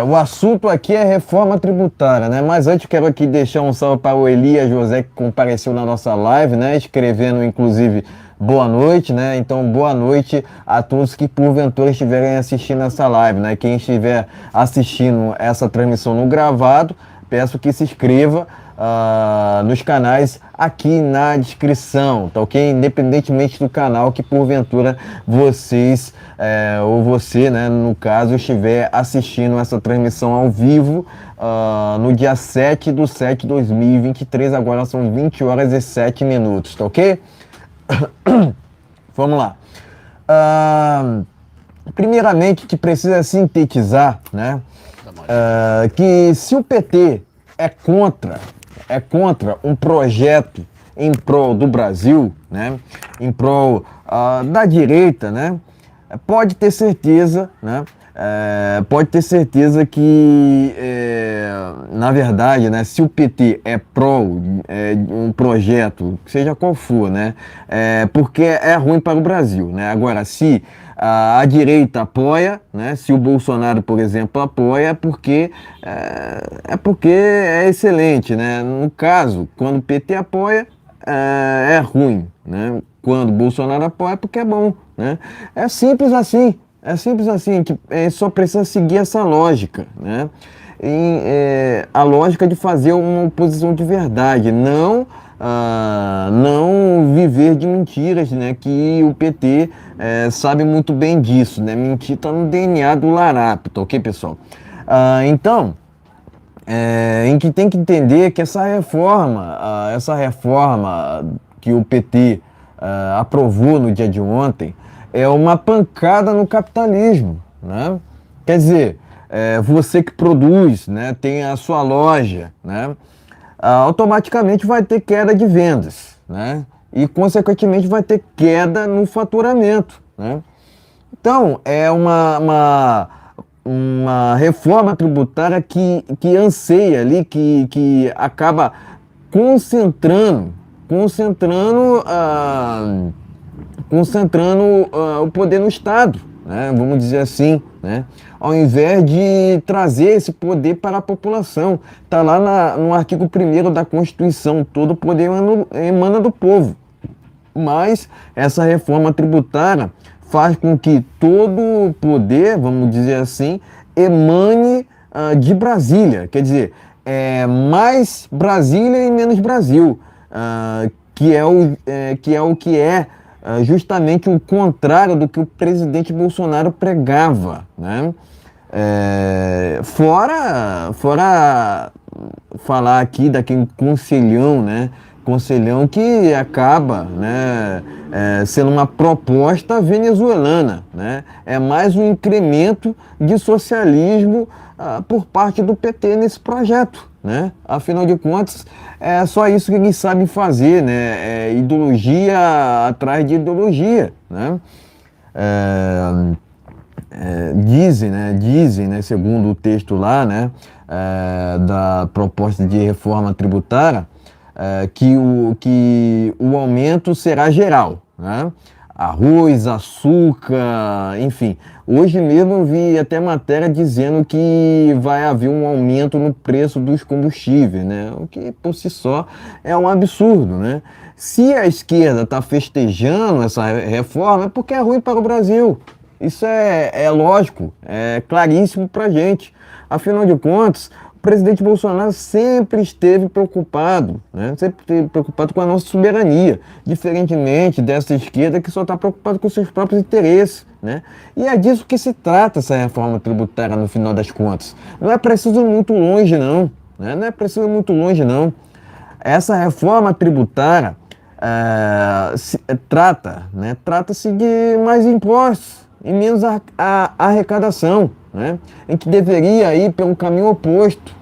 Speaker 2: O assunto aqui é reforma tributária, né? Mas antes quero aqui deixar um salve para o Elias José, que compareceu na nossa live, né? Escrevendo, inclusive, boa noite, né? Então, boa noite a todos que porventura estiverem assistindo essa live, né? Quem estiver assistindo essa transmissão no gravado, peço que se inscreva nos canais aqui na descrição, tá ok? Independentemente do canal que porventura vocês ou você, né, no caso, estiver assistindo essa transmissão ao vivo no dia 7/7/2023, agora são 20 horas e 7 minutos, tá ok? Vamos lá. Primeiramente, que precisa sintetizar, né, que se o PT é contra um projeto em prol do Brasil, né, em prol da direita, né, pode ter certeza, né, que, na verdade, né, se o PT é pró um projeto, seja qual for, né, porque é ruim para o Brasil, né. Agora, se a direita apoia, né? Se o Bolsonaro, por exemplo, apoia, porque é excelente, né? No caso, quando o PT apoia, é ruim, né? Quando o Bolsonaro apoia, é porque é bom, né? É simples assim, que só precisa seguir essa lógica, né? A lógica de fazer uma oposição de verdade, não viver de mentiras, né? Que o PT sabe muito bem disso, né? Mentir está no DNA do larápio, tá ok, pessoal? Então, em que tem que entender que essa reforma que o PT aprovou no dia de ontem é uma pancada no capitalismo, né? Quer dizer, você que produz, né, tem a sua loja, né? Automaticamente vai ter queda de vendas, né? E, consequentemente, vai ter queda no faturamento, né? Então, é uma reforma tributária que anseia ali, que acaba concentrando o poder no Estado, né? Vamos dizer assim, né? Ao invés de trazer esse poder para a população. Está lá no artigo 1º da Constituição, todo o poder emana do povo. Mas essa reforma tributária faz com que todo o poder, vamos dizer assim, emane de Brasília. Quer dizer, mais Brasília e menos Brasil, que é justamente o contrário do que o presidente Bolsonaro pregava, né? Fora falar aqui daquele conselhão, né? Conselhão que acaba, né, sendo uma proposta venezuelana, né? É mais um incremento de socialismo por parte do PT nesse projeto, né? Afinal de contas, é só isso que eles sabem fazer, né? É ideologia atrás de ideologia, né? Dizem, né, segundo o texto lá, né, da proposta de reforma tributária, que o aumento será geral, né? Arroz, açúcar, enfim. Hoje mesmo eu vi até matéria dizendo que vai haver um aumento no preço dos combustíveis, né? O que por si só é um absurdo, né? Se a esquerda está festejando essa reforma, é porque é ruim para o Brasil. Isso é lógico, é claríssimo para a gente. Afinal de contas, o presidente Bolsonaro sempre esteve preocupado, né? Sempre esteve preocupado com a nossa soberania, diferentemente dessa esquerda que só está preocupada com seus próprios interesses, né? E é disso que se trata essa reforma tributária no final das contas. Não é preciso ir muito longe, não, né? Não é preciso ir muito longe, não. Essa reforma tributária trata-se de mais impostos e menos arrecadação, né? A gente deveria ir pelo caminho oposto,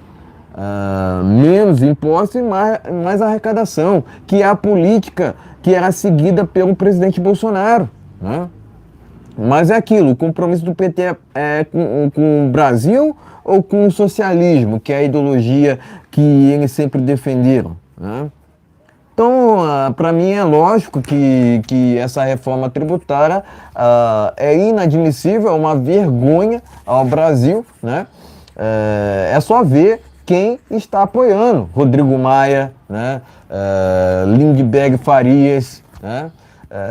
Speaker 2: menos impostos e mais arrecadação, que é a política que era seguida pelo presidente Bolsonaro, né? Mas é aquilo, o compromisso do PT é com o Brasil ou com o socialismo, que é a ideologia que eles sempre defenderam, né? Então, para mim é lógico que essa reforma tributária é inadmissível, é uma vergonha ao Brasil, né? É só ver quem está apoiando. Rodrigo Maia, né? Lindbergh Farias, né?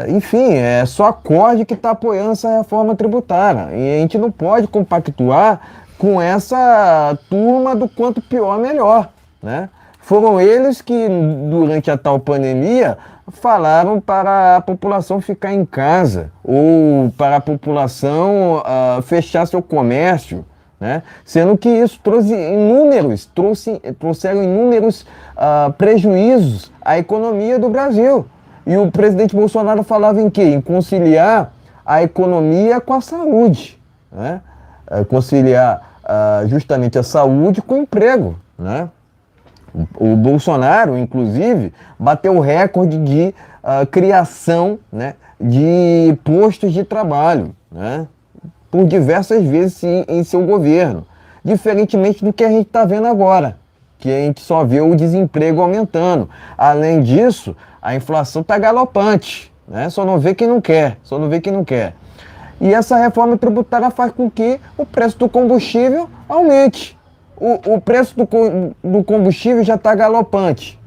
Speaker 2: Enfim, é só a CORD que está apoiando essa reforma tributária. E a gente não pode compactuar com essa turma do quanto pior, melhor, né? Foram eles que, durante a tal pandemia, falaram para a população ficar em casa ou para a população fechar seu comércio, né? Sendo que isso trouxeram inúmeros prejuízos à economia do Brasil. E o presidente Bolsonaro falava em quê? Em conciliar a economia com a saúde, né? Conciliar justamente a saúde com o emprego, né? O Bolsonaro, inclusive, bateu o recorde de criação, né, de postos de trabalho, né, por diversas vezes em seu governo. Diferentemente do que a gente está vendo agora, que a gente só vê o desemprego aumentando. Além disso, a inflação está galopante, né, só não vê quem não quer, E essa reforma tributária faz com que o preço do combustível aumente. O preço do combustível já está galopante.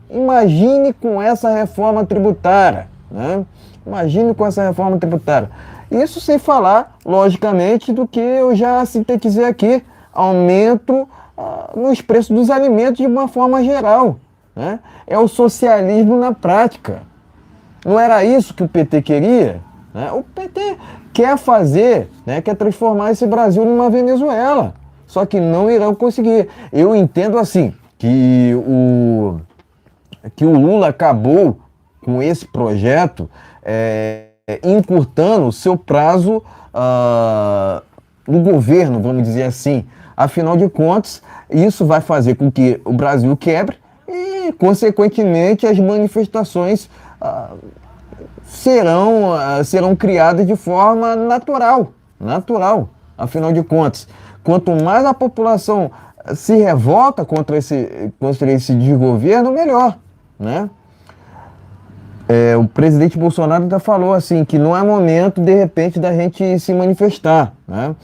Speaker 2: Imagine com essa reforma tributária, né? Imagine com essa reforma tributária. Isso sem falar, logicamente, do que eu já sintetizei aqui, aumento nos preços dos alimentos de uma forma geral, né? É o socialismo na prática. Não era isso que o PT queria, né? O PT quer fazer, né, quer transformar esse Brasil numa Venezuela. Só que não irão conseguir. Eu entendo assim, que o Lula acabou com esse projeto encurtando o seu prazo no governo, vamos dizer assim. Afinal de contas, isso vai fazer com que o Brasil quebre e, consequentemente, as manifestações serão criadas de forma natural. Afinal de contas, quanto mais a população se revolta contra esse desgoverno, melhor, né? O presidente Bolsonaro ainda falou assim, que não é momento, de repente, da gente se manifestar, né?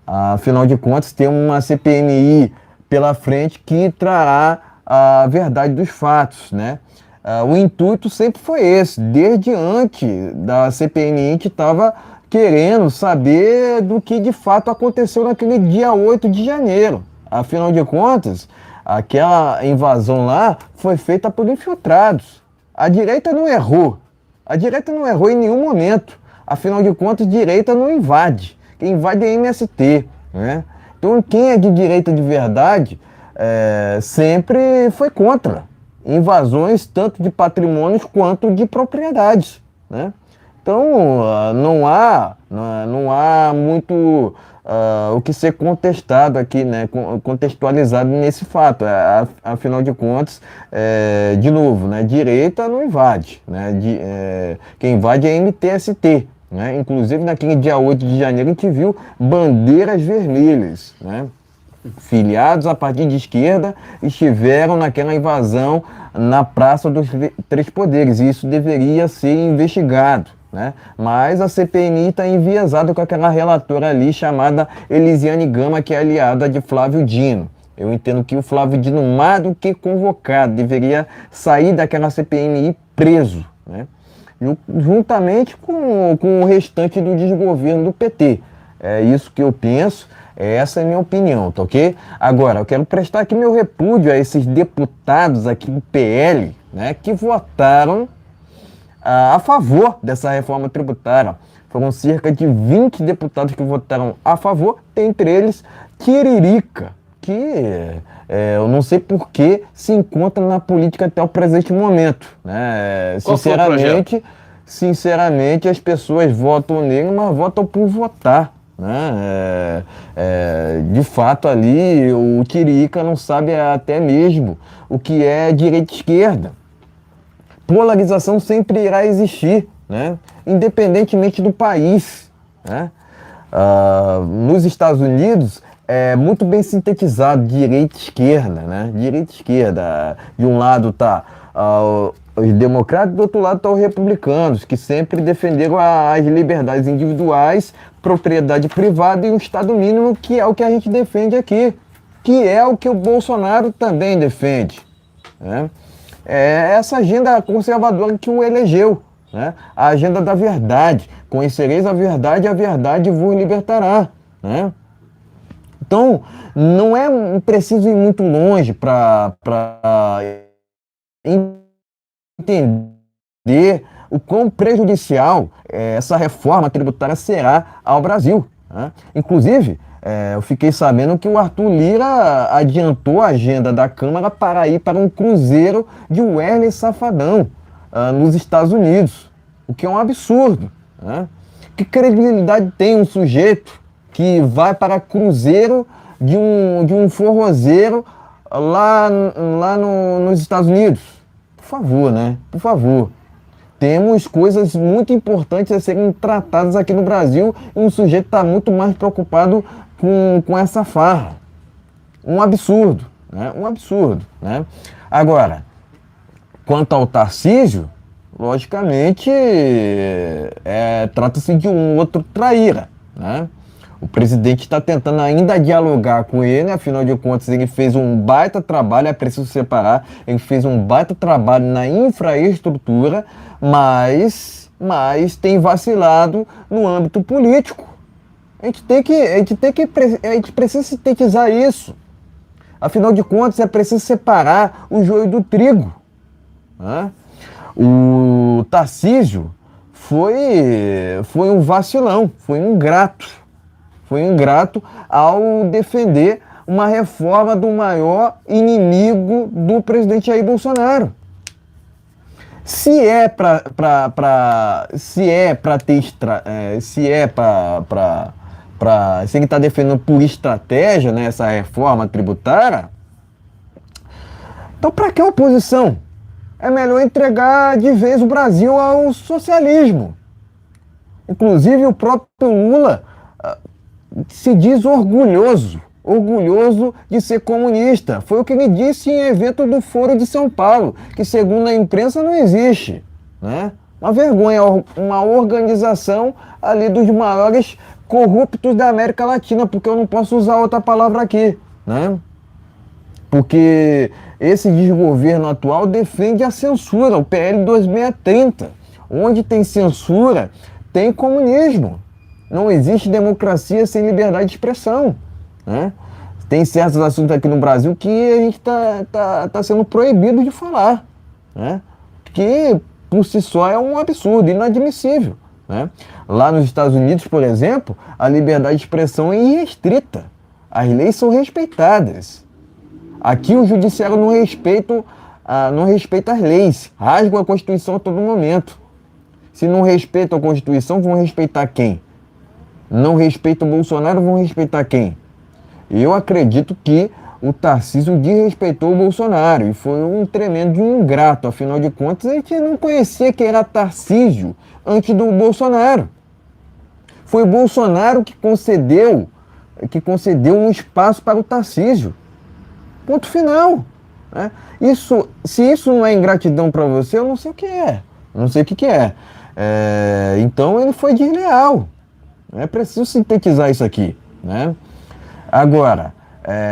Speaker 2: Afinal de contas, tem uma CPMI pela frente que trará a verdade dos fatos, né? O intuito sempre foi esse. Desde antes da CPMI, a gente estava querendo saber do que de fato aconteceu naquele dia 8 de janeiro. Afinal de contas, aquela invasão lá foi feita por infiltrados. A direita não errou. A direita não errou em nenhum momento. Afinal de contas, direita não invade. Quem invade é MST, né? Então, quem é de direita de verdade sempre foi contra invasões tanto de patrimônios quanto de propriedades, né? Então, não há muito o que ser contestado aqui, né? Contextualizado nesse fato. Afinal de contas, de novo, né? Direita não invade, né? Quem invade é MTST. Né? Inclusive, naquele dia 8 de janeiro, a gente viu bandeiras vermelhas, né? Filiados a partido de esquerda estiveram naquela invasão na Praça dos Três Poderes, e isso deveria ser investigado, né? Mas a CPMI está enviesada com aquela relatora ali chamada Elisiane Gama, que é aliada de Flávio Dino. Eu entendo que o Flávio Dino, mais do que convocado, deveria sair daquela CPMI preso, né? Juntamente com o restante do desgoverno do PT. É isso que eu penso, essa é a minha opinião, tá ok? Agora, eu quero prestar aqui meu repúdio a esses deputados aqui do PL, né, que votaram a favor dessa reforma tributária. Foram cerca de 20 deputados que votaram a favor, dentre eles Tiririca, que eu não sei por que se encontra na política até o presente momento, né? Sinceramente, as pessoas votam nele, mas votam por votar, né? De fato, ali o Tiririca não sabe até mesmo o que é direita e esquerda. Polarização sempre irá existir, né? Independentemente do país, né? Nos Estados Unidos é muito bem sintetizado direita e esquerda, né? Direita e esquerda. De um lado tá os democratas, do outro lado tá os republicanos, que sempre defenderam as liberdades individuais, propriedade privada e um Estado mínimo, que é o que a gente defende aqui, que é o que o Bolsonaro também defende, né? É essa agenda conservadora que o elegeu, né? A agenda da verdade. Conhecereis a verdade vos libertará, né? Então, não é preciso ir muito longe para entender o quão prejudicial essa reforma tributária será ao Brasil, né? Inclusive, eu fiquei sabendo que o Arthur Lira adiantou a agenda da Câmara para ir para um cruzeiro de Wesley Safadão nos Estados Unidos, o que é um absurdo, né? Que credibilidade tem um sujeito que vai para cruzeiro de um forrozeiro lá nos Estados Unidos? Por favor, né? Por favor. Temos coisas muito importantes a serem tratadas aqui no Brasil e um sujeito está muito mais preocupado com essa farra. Um absurdo, né? Um absurdo, né? Agora, quanto ao Tarcísio, logicamente, trata-se de um outro traíra, né? O presidente está tentando ainda dialogar com ele, afinal de contas ele fez um baita trabalho, é preciso separar, ele fez um baita trabalho na infraestrutura, mas tem vacilado no âmbito político. A gente precisa sintetizar isso. Afinal de contas, é preciso separar o joio do trigo, né? O Tarcísio foi um vacilão, foi um ingrato. Foi ingrato ao defender uma reforma do maior inimigo do presidente Jair Bolsonaro. Se ele está defendendo por estratégia, né, essa reforma tributária, então para que oposição? É melhor entregar de vez o Brasil ao socialismo. Inclusive o próprio Lula se diz orgulhoso de ser comunista. Foi o que ele disse em evento do Foro de São Paulo, que segundo a imprensa não existe, né? Uma vergonha, uma organização ali dos maiores corruptos da América Latina, porque eu não posso usar outra palavra aqui, né? Porque esse desgoverno atual defende a censura, o PL 2630. Onde tem censura, tem comunismo. Não existe democracia sem liberdade de expressão, né? Tem certos assuntos aqui no Brasil que a gente tá sendo proibido de falar, né? Que por si só é um absurdo, inadmissível, né? Lá nos Estados Unidos, por exemplo, a liberdade de expressão é irrestrita. As leis são respeitadas. Aqui o judiciário não respeita as leis, rasga a Constituição a todo momento. Se não respeitam a Constituição, vão respeitar quem? Não respeitam o Bolsonaro, vão respeitar quem? Eu acredito que o Tarcísio desrespeitou o Bolsonaro e foi um tremendo ingrato. Afinal de contas, a gente não conhecia quem era Tarcísio antes do Bolsonaro. Foi o Bolsonaro que concedeu um espaço para o Tarcísio. Ponto final. Né? Se isso não é ingratidão para você, eu não sei o que é. Não sei o que é. Então ele foi desleal. É preciso sintetizar isso aqui. Né? Agora,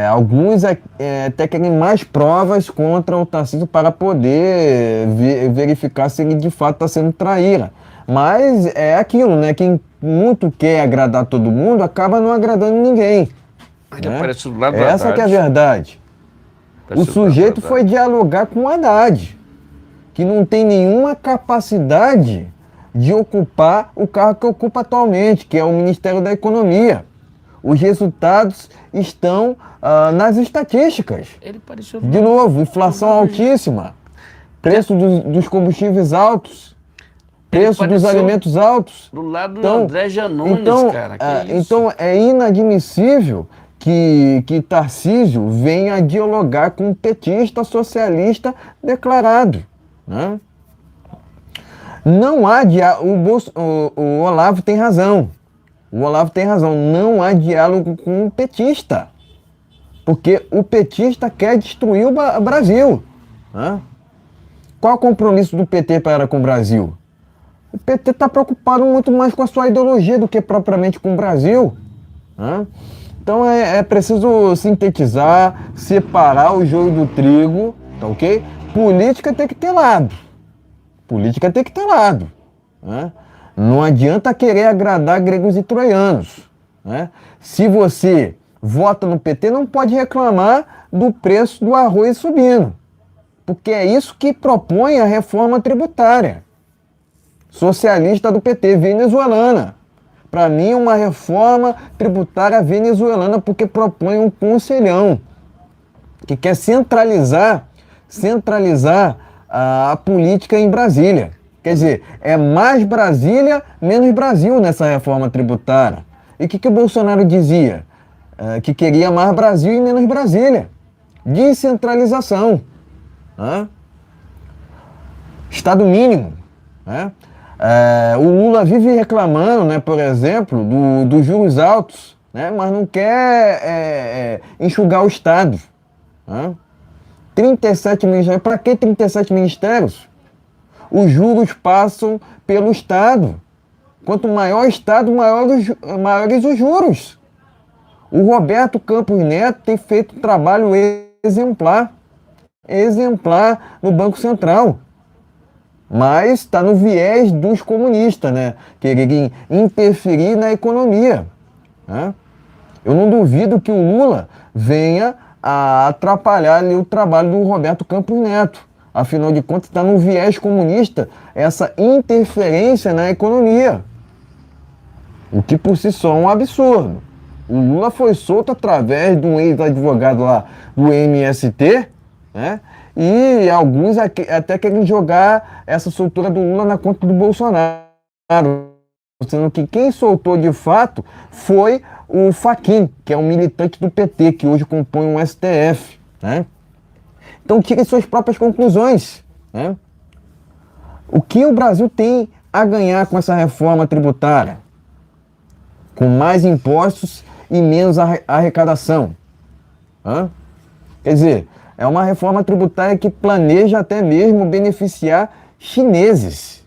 Speaker 2: alguns até querem mais provas contra o Tarcísio para poder verificar se ele de fato está sendo traíra. Mas é aquilo, né? Quem muito quer agradar todo mundo acaba não agradando ninguém.
Speaker 1: Ele
Speaker 2: né?
Speaker 1: aparece do lado
Speaker 2: Essa que é a verdade. O sujeito foi dialogar com o Haddad, que não tem nenhuma capacidade de ocupar o cargo que ocupa atualmente, que é o Ministério da Economia. Os resultados estão nas estatísticas. De novo, inflação altíssima, preço dos combustíveis altos, preço dos alimentos altos.
Speaker 1: Do lado do André Janones, cara.
Speaker 2: Então é inadmissível que Tarcísio venha dialogar com um petista socialista declarado. Né? Não há o Olavo tem razão. O Olavo tem razão. Não há diálogo com o petista. Porque o petista quer destruir o Brasil. Né? Qual o compromisso do PT para com o Brasil? O PT está preocupado muito mais com a sua ideologia do que propriamente com o Brasil. Né? Então é preciso sintetizar, separar o joio do trigo, tá ok? Política tem que ter lado. Política tem que ter lado. Né? Não adianta querer agradar gregos e troianos. Né? Se você vota no PT, não pode reclamar do preço do arroz subindo. Porque é isso que propõe a reforma tributária socialista do PT, venezuelana. Para mim é uma reforma tributária venezuelana, porque propõe um conselhão que quer centralizar a política em Brasília. Quer dizer, é mais Brasília, menos Brasil nessa reforma tributária. E o que o Bolsonaro dizia? Que queria mais Brasil e menos Brasília. Descentralização. Estado mínimo. O Lula vive reclamando, né, por exemplo, dos juros altos, né, mas não quer enxugar o Estado. 37 ministérios. Para que 37 ministérios? Os juros passam pelo Estado. Quanto maior o Estado, maiores os juros. O Roberto Campos Neto tem feito um trabalho exemplar no Banco Central. Mas está no viés dos comunistas, né? Quererem interferir na economia. Né? Eu não duvido que o Lula venha a atrapalhar ali o trabalho do Roberto Campos Neto. Afinal de contas, está no viés comunista essa interferência na economia. O que por si só é um absurdo. O Lula foi solto através de um ex-advogado lá do MST, né? E alguns até querem jogar essa soltura do Lula na conta do Bolsonaro. Sendo que quem soltou de fato foi o Fachin, que é um militante do PT, que hoje compõe um STF. Né? Então tirem suas próprias conclusões. Né? O que o Brasil tem a ganhar com essa reforma tributária? Com mais impostos e menos arrecadação. Quer dizer, é uma reforma tributária que planeja até mesmo beneficiar chineses.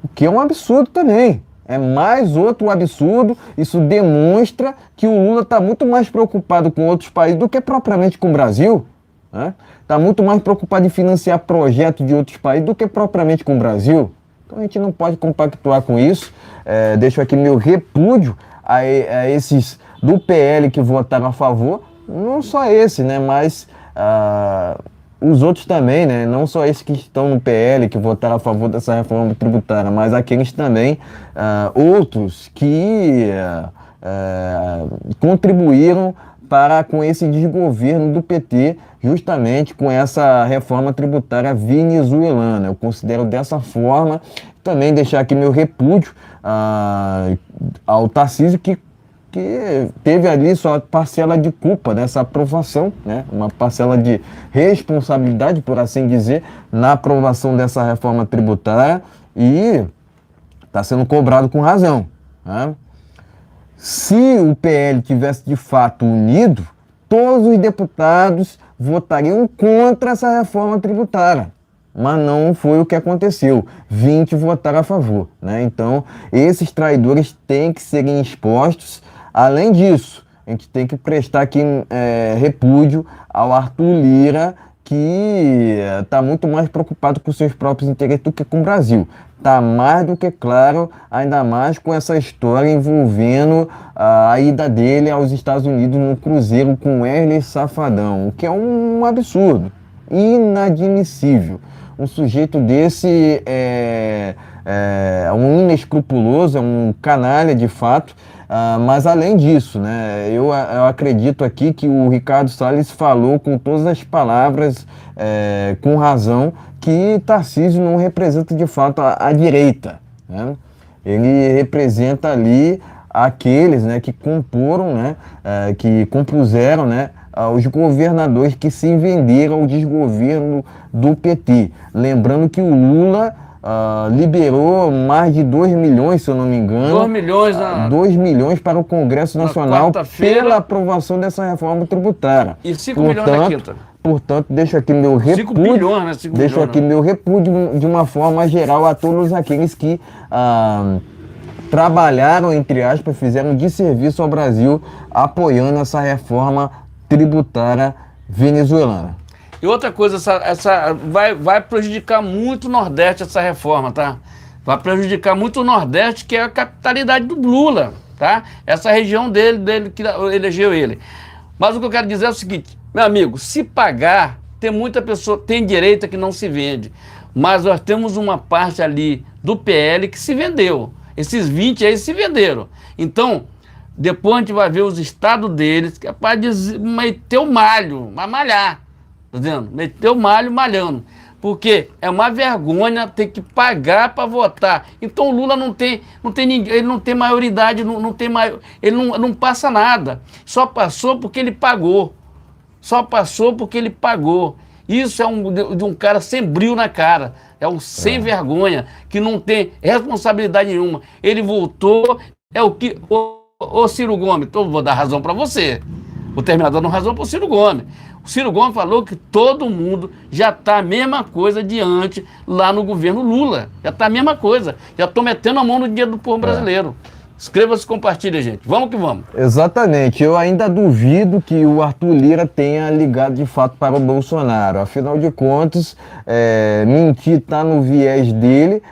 Speaker 2: O que é um absurdo também. É mais outro absurdo. Isso demonstra que o Lula está muito mais preocupado com outros países do que propriamente com o Brasil. Está muito mais preocupado em financiar projetos de outros países do que propriamente com o Brasil. Então a gente não pode compactuar com isso. Deixo aqui meu repúdio a esses do PL que votaram a favor. Não só esse, né, mas os outros também, né, não só esses que estão no PL, que votaram a favor dessa reforma tributária, mas aqueles também, outros que contribuíram com esse desgoverno do PT, justamente com essa reforma tributária venezuelana. Eu considero dessa forma. Também deixar aqui meu repúdio ao Tarcísio, que teve ali sua parcela de culpa nessa aprovação, né? Uma parcela de responsabilidade, por assim dizer, na aprovação dessa reforma tributária, e está sendo cobrado com razão, né? Se o PL tivesse de fato unido, todos os deputados votariam contra essa reforma tributária. Mas não foi o que aconteceu. 20 votaram a favor, né? Então, esses traidores têm que serem expostos. Além disso, a gente tem que prestar aqui repúdio ao Arthur Lira, que está muito mais preocupado com seus próprios interesses do que com o Brasil. Está mais do que claro, ainda mais com essa história envolvendo a ida dele aos Estados Unidos no cruzeiro com Wesley Safadão, o que é um absurdo, inadmissível. Um sujeito desse é um inescrupuloso, é um canalha de fato, mas além disso, né, eu acredito aqui que o Ricardo Salles falou com todas as palavras, com razão, que Tarcísio não representa de fato a direita, né? Ele representa ali aqueles, né, que compuseram, né, os governadores que se venderam ao desgoverno do PT. Lembrando que o Lula liberou mais de 2 milhões, se eu não me engano.
Speaker 1: 2 milhões
Speaker 2: 2 milhões para o Congresso Nacional pela aprovação dessa reforma tributária.
Speaker 1: E 5 milhões na quinta.
Speaker 2: Portanto, deixo aqui meu repúdio.
Speaker 1: 5 bilhões, né? 5
Speaker 2: deixo
Speaker 1: bilhões,
Speaker 2: aqui meu repúdio de uma forma geral a todos aqueles que trabalharam, entre aspas, fizeram de serviço ao Brasil apoiando essa reforma tributária venezuelana.
Speaker 1: E outra coisa, vai prejudicar muito o Nordeste essa reforma, tá? Vai prejudicar muito o Nordeste, que é a capitalidade do Lula, tá? Essa região dele que elegeu ele. Mas o que eu quero dizer é o seguinte, meu amigo, se pagar, tem muita pessoa, tem direita que não se vende. Mas nós temos uma parte ali do PL que se vendeu. Esses 20 aí se venderam. Então, depois a gente vai ver os estados deles, que é para meter o malho, vai malhar. Tá vendo? Meter o malho malhando. Porque é uma vergonha ter que pagar para votar. Então o Lula não tem ninguém, ele não tem maioridade, ele não passa nada. Só passou porque ele pagou. Só passou porque ele pagou. Isso é de um cara sem brilho na cara. É um sem vergonha, que não tem responsabilidade nenhuma. Ele voltou, é o que... Ô Ciro Gomes, então vou dar razão para você. O terminador dando razão para o Ciro Gomes. O Ciro Gomes falou que todo mundo já está a mesma coisa diante lá no governo Lula. Já está a mesma coisa. Já estão metendo a mão no dinheiro do povo brasileiro. Inscreva-se e compartilhe, gente. Vamos que vamos.
Speaker 2: Exatamente. Eu ainda duvido que o Arthur Lira tenha ligado de fato para o Bolsonaro. Afinal de contas, mentir está no viés dele.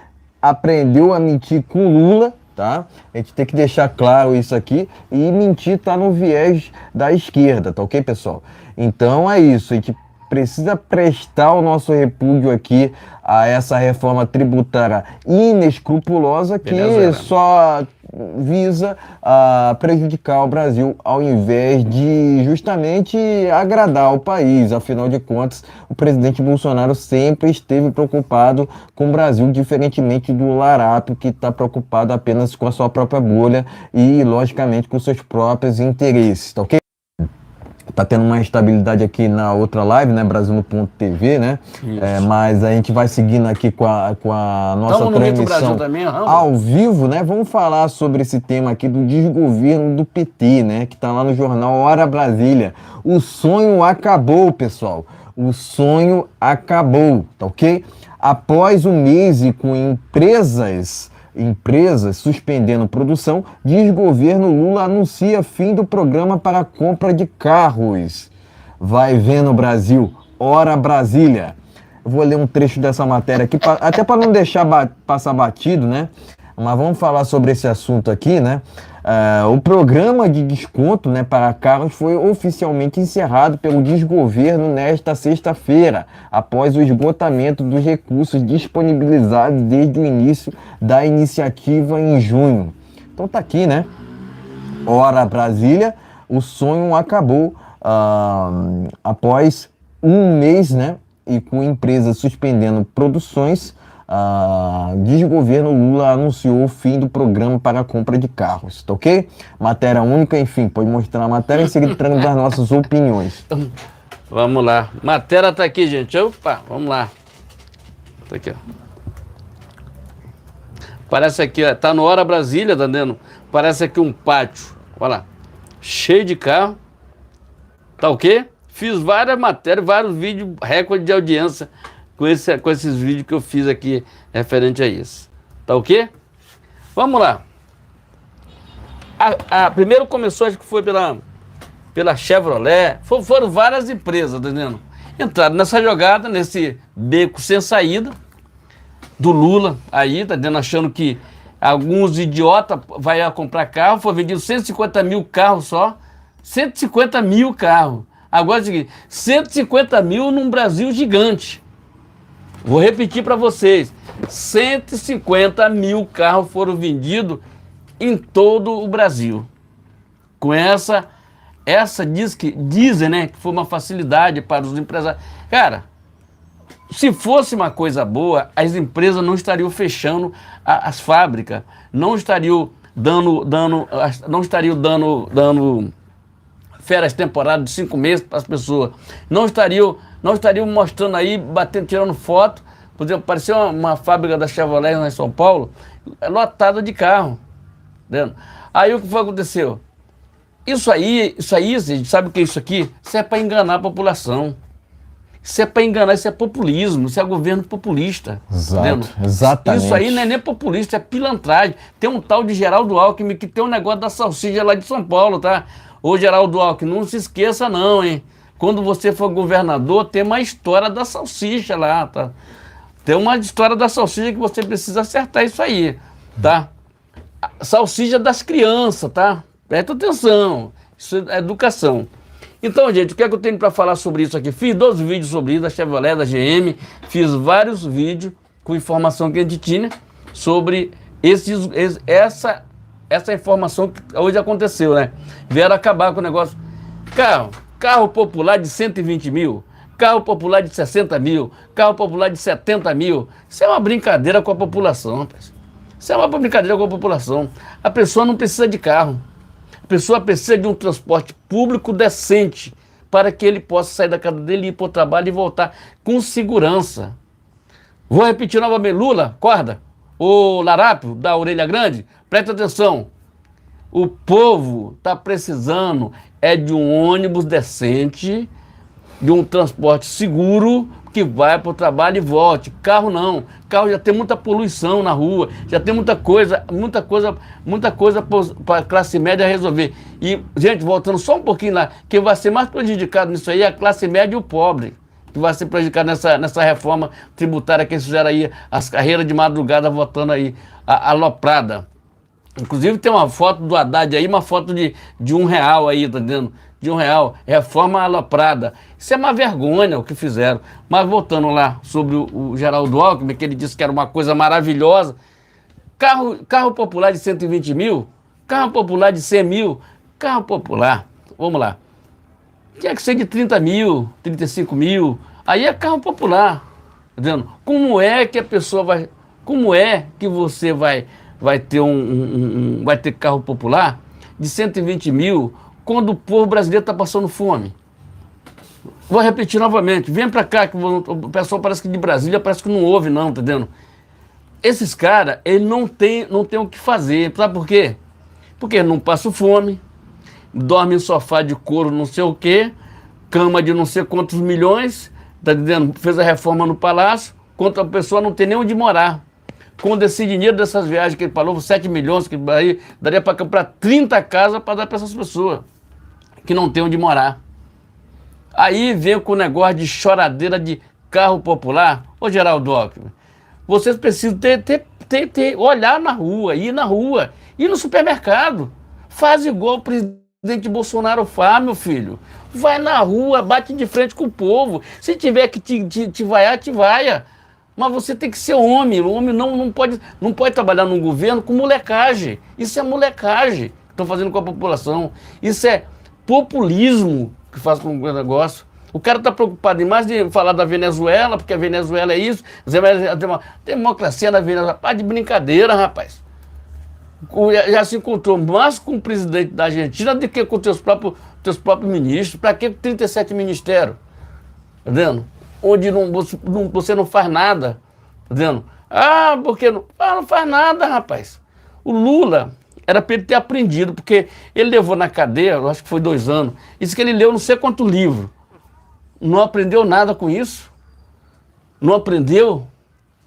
Speaker 2: Aprendeu a mentir com Lula. Tá? A gente tem que deixar claro isso aqui, e mentir está no viés da esquerda, tá ok, pessoal? Então é isso, a gente precisa prestar o nosso repúdio aqui a essa reforma tributária inescrupulosa que só visa prejudicar o Brasil ao invés de justamente agradar o país. Afinal de contas, o presidente Bolsonaro sempre esteve preocupado com o Brasil, diferentemente do Larato, que está preocupado apenas com a sua própria bolha e, logicamente, com seus próprios interesses, tá ok? Tá tendo uma estabilidade aqui na outra live, né? Brasil.tv, né? Mas a gente vai seguindo aqui com a nossa transmissão ao vivo, né? Vamos falar sobre esse tema aqui do desgoverno do PT, né? Que tá lá no jornal Hora Brasília. O sonho acabou, pessoal. O sonho acabou, tá ok? Após um mês e com empresas suspendendo produção, desgoverno Lula anuncia fim do programa para compra de carros. Vai vendo, Brasil, Hora Brasília. Eu vou ler um trecho dessa matéria aqui, até para não deixar passar batido, né? Mas vamos falar sobre esse assunto aqui, né? O programa de desconto, né, para carros foi oficialmente encerrado pelo desgoverno nesta sexta-feira, após o esgotamento dos recursos disponibilizados desde o início da iniciativa em junho. Então tá aqui, né? Hora Brasília. o sonho acabou após um mês, né? E com empresas suspendendo produções, desgoverno Lula anunciou o fim do programa para a compra de carros, tá ok? Matéria única, enfim, pode mostrar a matéria em seguida entrando das nossas opiniões.
Speaker 1: Vamos lá. Matéria tá aqui, gente. Opa, vamos lá. Tá aqui, ó. Parece aqui, ó, tá no Hora Brasília, tá vendo? Parece aqui um pátio, olha lá, cheio de carro. Tá o quê? Fiz várias matérias, vários vídeos, recorde de audiência com esses vídeos que eu fiz aqui referente a isso. Tá o quê? Vamos lá. Primeiro começou, acho que foi pela Chevrolet, foram várias empresas, tá entendendo? Entraram nessa jogada, nesse beco sem saída do Lula aí, tá entendendo? Achando que alguns idiotas vão comprar carro, foi vendido 150 mil carros só, 150 mil carros. Agora é o seguinte, 150 mil num Brasil gigante. Vou repetir para vocês, 150 mil carros foram vendidos em todo o Brasil. Com essa dizem, né, que foi uma facilidade para os empresários. Cara, se fosse uma coisa boa, as empresas não estariam fechando as fábricas, não estariam dando férias temporárias de 5 meses para as pessoas, não estariam mostrando aí, batendo, tirando foto. Por exemplo, apareceu uma fábrica da Chevrolet lá em São Paulo, lotada de carro. Entendeu? Aí o que foi que aconteceu? Isso aí, gente, sabe o que é isso aqui? Isso é para enganar a população. Isso é para enganar, isso é populismo, isso é governo populista.
Speaker 2: Exato, exatamente.
Speaker 1: Isso aí não é nem populista, é pilantragem. Tem um tal de Geraldo Alckmin que tem um negócio da salsicha lá de São Paulo, tá? Ô Geraldo Alckmin, não se esqueça não, hein? Quando você for governador, tem uma história da salsicha lá, tá? Tem uma história da salsicha que você precisa acertar isso aí, tá? Salsicha das crianças, tá? Presta atenção, isso é educação. Então, gente, o que é que eu tenho para falar sobre isso aqui? Fiz 2 vídeos sobre isso, da Chevrolet, da GM, fiz vários vídeos com informação que a gente tinha sobre essa informação que hoje aconteceu, né? Vieram acabar com o negócio. Carro popular de 120 mil, carro popular de 60 mil, carro popular de 70 mil. Isso é uma brincadeira com a população, rapaz. Isso é uma brincadeira com a população. A pessoa não precisa de carro. A pessoa precisa de um transporte público decente para que ele possa sair da casa dele, ir para o trabalho e voltar com segurança. Vou repetir novamente. Lula, acorda. Ô Larápio, da orelha grande, presta atenção. O povo está precisando de um ônibus decente, de um transporte seguro, que vai para o trabalho e volte. Carro não. Carro já tem muita poluição na rua, já tem muita coisa para a classe média resolver. E, gente, voltando só um pouquinho lá, quem vai ser mais prejudicado nisso aí é a classe média e o pobre, que vai ser prejudicado nessa reforma tributária que eles fizeram aí, as carreiras de madrugada votando aí, aloprada. Inclusive tem uma foto do Haddad aí, uma foto de R$1 aí, tá entendendo? De R$1, reforma aloprada. Isso é uma vergonha o que fizeram. Mas voltando lá sobre o Geraldo Alckmin, que ele disse que era uma coisa maravilhosa. Carro popular de 120 mil, carro popular de 100 mil, carro popular, vamos lá. Tinha que ser de 30 mil, 35 mil, aí é carro popular. Tá vendo? Como é que a pessoa vai... Como é que você vai ter vai ter carro popular de 120 mil quando o povo brasileiro está passando fome? Vou repetir novamente, vem para cá, que o pessoal parece que de Brasília parece que não ouve não, tá entendendo? Esses caras, eles não tem o que fazer, sabe por quê? Porque não passam fome, dorme em sofá de couro não sei o quê, cama de não sei quantos milhões, tá entendendo? Fez a reforma no palácio, quanto a pessoa não tem nem onde morar. Com esse dinheiro dessas viagens que ele falou, 7 milhões, que aí daria para comprar 30 casas para dar para essas pessoas que não tem onde morar. Aí vem com o negócio de choradeira de carro popular. Ô Geraldo Alckmin, vocês precisam olhar na rua, ir na rua, ir no supermercado. Faz igual o presidente Bolsonaro faz, meu filho. Vai na rua, bate de frente com o povo. Se tiver que te vaiar, te vaia. Mas você tem que ser homem. O homem não pode trabalhar num governo com molecagem. Isso é molecagem que estão fazendo com a população. Isso é populismo que faz com o negócio. O cara está preocupado demais de falar da Venezuela, porque a Venezuela é isso, a democracia na Venezuela. Rapaz, de brincadeira, rapaz. Já se encontrou mais com o presidente da Argentina do que com teus próprios ministros. Para que 37 ministérios? Tá vendo? Onde você não faz nada. Tá vendo? Ah, porque não faz nada, rapaz. O Lula era para ele ter aprendido, porque ele levou na cadeia, eu acho que foi 2 anos, disse que ele leu não sei quanto livro. Não aprendeu nada com isso? Não aprendeu?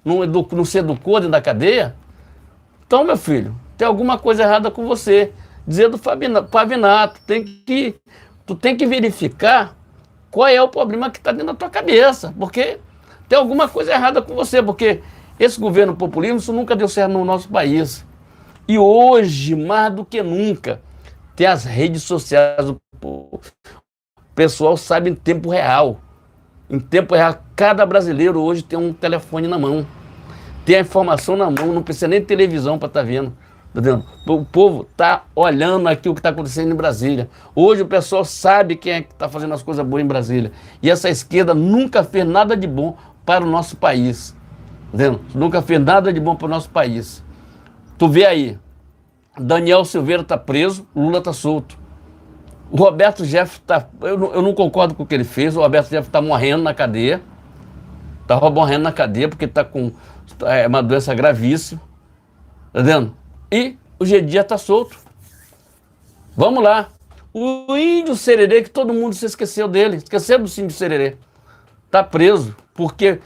Speaker 1: Não se educou dentro da cadeia? Então, meu filho, tem alguma coisa errada com você. Dizer do Pavinato, tu tem que verificar qual é o problema que está dentro da tua cabeça, porque tem alguma coisa errada com você, porque esse governo populista, isso nunca deu certo no nosso país. E hoje, mais do que nunca, tem as redes sociais, o pessoal sabe em tempo real. Em tempo real, cada brasileiro hoje tem um telefone na mão. Tem a informação na mão, não precisa nem de televisão para estar vendo. Tá vendo? O povo está olhando aqui o que está acontecendo em Brasília. Hoje o pessoal sabe quem é que está fazendo as coisas boas em Brasília. E essa esquerda nunca fez nada de bom para o nosso país. Tá vendo? Nunca fez nada de bom para o nosso país. Tu vê aí, Daniel Silveira está preso, Lula está solto. O Roberto Jefferson está... Eu não concordo com o que ele fez, o Roberto Jefferson está morrendo na cadeia. Está morrendo na cadeia porque está com uma doença gravíssima. Tá vendo? E o G Dias está solto. Vamos lá. O Índio Sererê, que todo mundo se esqueceu dele, esqueceu do Índio Sererê. Está preso porque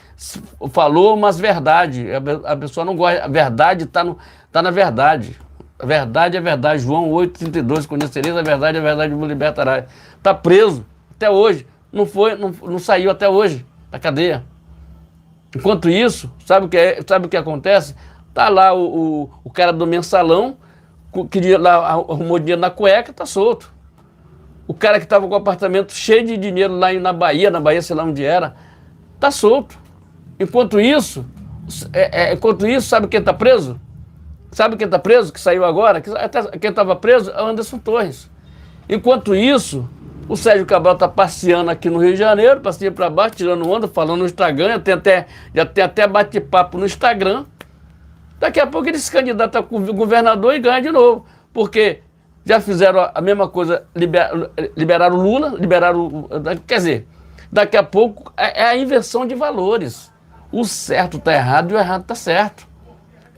Speaker 1: falou umas verdades. A pessoa não gosta. A verdade está na verdade. A verdade é verdade. João 8,32. Conhecereis a verdade me libertará. Está preso até hoje. Não saiu até hoje da cadeia. Enquanto isso, sabe o que acontece? Tá lá o cara do mensalão, que lá arrumou dinheiro na cueca, tá solto. O cara que estava com o apartamento cheio de dinheiro lá na Bahia, sei lá onde era, tá solto. Enquanto isso, sabe quem tá preso? Sabe quem tá preso, que saiu agora? Quem estava preso é o Anderson Torres. Enquanto isso, o Sérgio Cabral está passeando aqui no Rio de Janeiro, passeando para baixo, tirando onda, falando no Instagram, já tem até bate-papo no Instagram. Daqui a pouco ele se candidata a governador e ganha de novo. Porque já fizeram a mesma coisa, liberaram o Lula, quer dizer, daqui a pouco é a inversão de valores. O certo está errado e o errado está certo.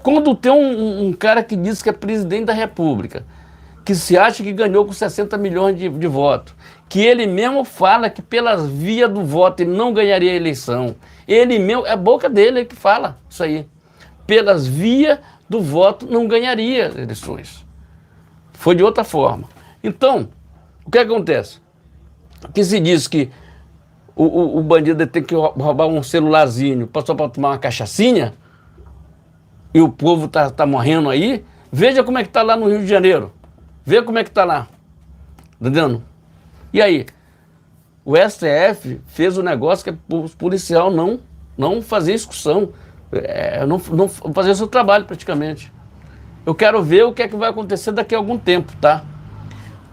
Speaker 1: Quando tem um cara que diz que é presidente da República, que se acha que ganhou com 60 milhões de votos, que ele mesmo fala que pelas vias do voto ele não ganharia a eleição. Ele mesmo, é a boca dele que fala isso aí. Pelas vias do voto não ganharia as eleições. Foi de outra forma. Então, o que acontece? Que se diz que o bandido tem que roubar um celularzinho só para tomar uma cachaçinha, e o povo tá morrendo aí, veja como é que está lá no Rio de Janeiro. Vê como é que está lá. Entendendo? E aí? O STF fez o negócio que é o policial não fazer excursão. Não fazer o seu trabalho praticamente. Eu quero ver o que é que vai acontecer daqui a algum tempo, tá?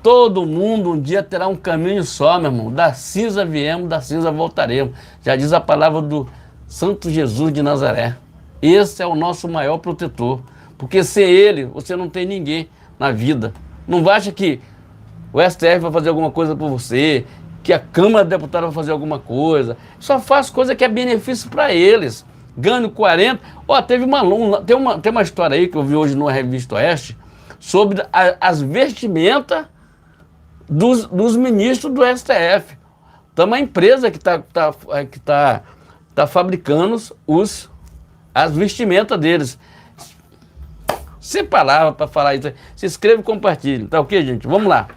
Speaker 1: Todo mundo um dia terá um caminho só, meu irmão. Da cinza viemos, da cinza voltaremos. Já diz a palavra do Santo Jesus de Nazaré. Esse é o nosso maior protetor. Porque sem ele, você não tem ninguém na vida. Não acha que o STF vai fazer alguma coisa por você, que a Câmara de Deputados vai fazer alguma coisa. Só faz coisa que é benefício para eles. Ganho 40. Tem uma história aí que eu vi hoje no Revista Oeste sobre as vestimentas dos ministros do STF. Então, uma empresa que tá fabricando as vestimentas deles. Sem palavra para falar isso. Se inscreva e compartilhe. Tá ok, gente? Vamos lá.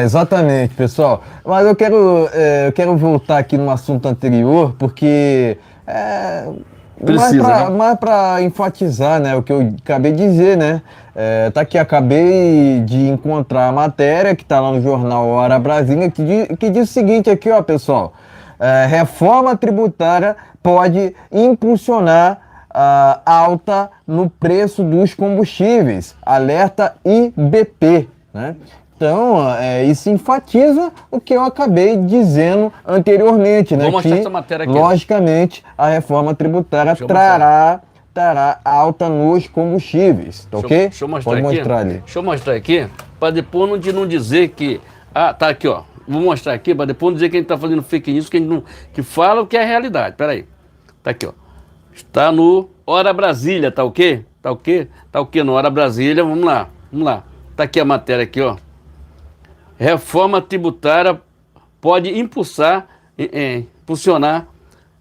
Speaker 2: Exatamente, pessoal. Mas eu quero voltar aqui no assunto anterior, porque mais para enfatizar, né, o que eu acabei de dizer, né? Tá aqui, acabei de encontrar a matéria que está lá no jornal Hora Brasília, que diz o seguinte aqui, ó, pessoal. Reforma tributária pode impulsionar alta no preço dos combustíveis, alerta IBP, né? Então, isso enfatiza o que eu acabei dizendo anteriormente, né?
Speaker 1: Vou mostrar
Speaker 2: Que,
Speaker 1: essa matéria aqui.
Speaker 2: logicamente, a reforma tributária trará alta nos combustíveis, tá ok?
Speaker 1: Deixa eu mostrar
Speaker 2: Pode
Speaker 1: aqui.
Speaker 2: mostrar ali.
Speaker 1: Deixa eu mostrar aqui, para depois não dizer que... Ah, tá aqui, ó. Vou mostrar aqui, para depois não dizer que a gente tá fazendo fake news, que a gente não... que fala o que é a realidade. Pera aí. Tá aqui, ó. Está no Hora Brasília, tá ok? Tá ok? Tá ok no Hora Brasília, vamos lá. Vamos lá. Tá aqui a matéria aqui, ó. Reforma tributária pode impulsionar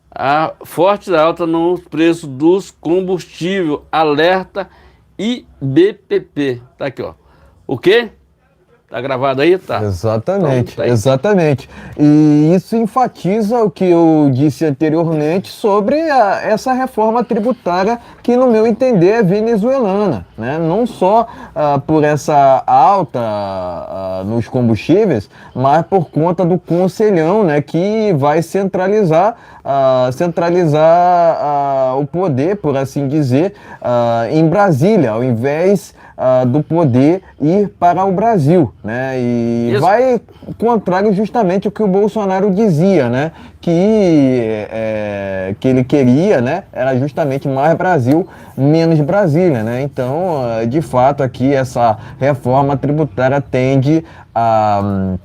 Speaker 1: a forte alta nos preços dos combustíveis. Alerta IBPP. Tá aqui, ó. O quê? Tá gravado aí? Tá.
Speaker 2: Exatamente,
Speaker 1: Então, tá aí.
Speaker 2: exatamente. E isso enfatiza o que eu disse anteriormente sobre essa reforma tributária que, no meu entender, é venezuelana, né? Não só por essa alta nos combustíveis, mas por conta do conselhão, né, que vai centralizar o poder, por assim dizer, em Brasília, ao invés do poder ir para o Brasil, né? E
Speaker 1: Isso.
Speaker 2: vai contrário justamente ao que o Bolsonaro dizia, né? Que ele queria, né? Era justamente mais Brasil, menos Brasília, né? Então, de fato, aqui essa reforma tributária tende a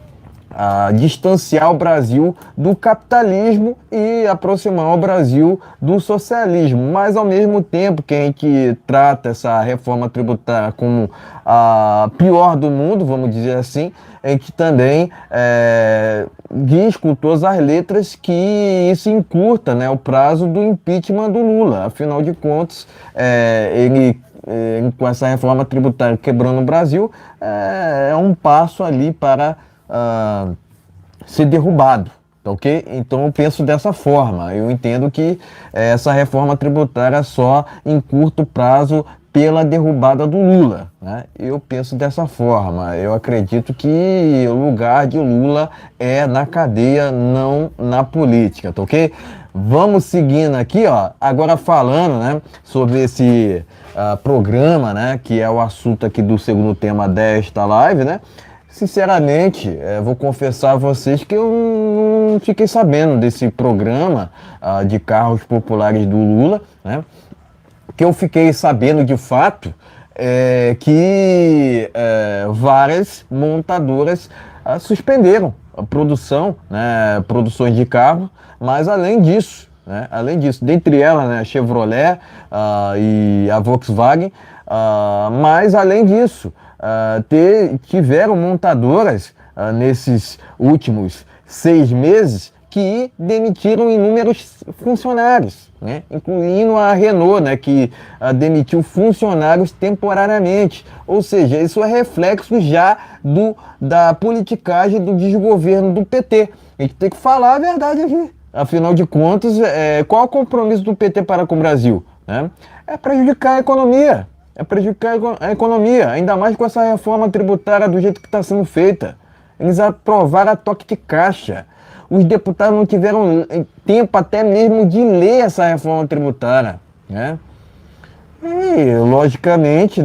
Speaker 2: distanciar o Brasil do capitalismo e aproximar o Brasil do socialismo. Mas, ao mesmo tempo que a gente trata essa reforma tributária como a pior do mundo, vamos dizer assim, a gente também diz com todas as letras que isso encurta, né, o prazo do impeachment do Lula. Afinal de contas, ele com essa reforma tributária quebrando o Brasil, é um passo ali para ser derrubado, tá ok? Então eu penso dessa forma. Eu entendo que essa reforma tributária só encurta o prazo pela derrubada do Lula, né? Eu penso dessa forma. Eu acredito que o lugar de Lula é na cadeia, não na política, tá ok? Vamos seguindo aqui, ó. Agora falando, né, sobre esse programa, né, que é o assunto aqui do segundo tema desta live, né? Sinceramente, vou confessar a vocês que eu não fiquei sabendo desse programa de carros populares do Lula, né? Que eu fiquei sabendo de fato que várias montadoras suspenderam a produção, né, produções de carro, mas além disso, dentre elas, né, a Chevrolet e a Volkswagen, mas além disso, tiveram montadoras nesses últimos 6 meses que demitiram inúmeros funcionários, né? Incluindo a Renault, né, que demitiu funcionários temporariamente. Ou seja, isso é reflexo já da politicagem do desgoverno do PT. A gente tem que falar a verdade aqui. Afinal de contas, qual é o compromisso do PT para com o Brasil, né? É prejudicar a economia. É prejudicar a economia, ainda mais com essa reforma tributária do jeito que está sendo feita. Eles aprovaram a toque de caixa. Os deputados não tiveram tempo até mesmo de ler essa reforma tributária, né? E, logicamente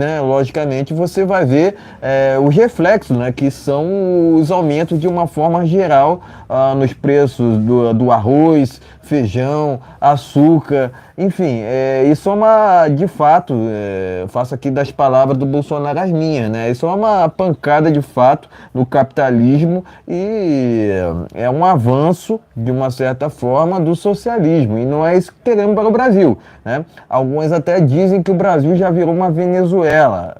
Speaker 2: você vai ver os reflexos, né, que são os aumentos de uma forma geral nos preços do arroz, feijão, açúcar, enfim, isso é de fato, faço aqui das palavras do Bolsonaro as minhas, né? Isso é uma pancada de fato no capitalismo e é um avanço, de uma certa forma, do socialismo, e não é isso que teremos para o Brasil, né? Alguns até dizem que o Brasil já virou uma Venezuela.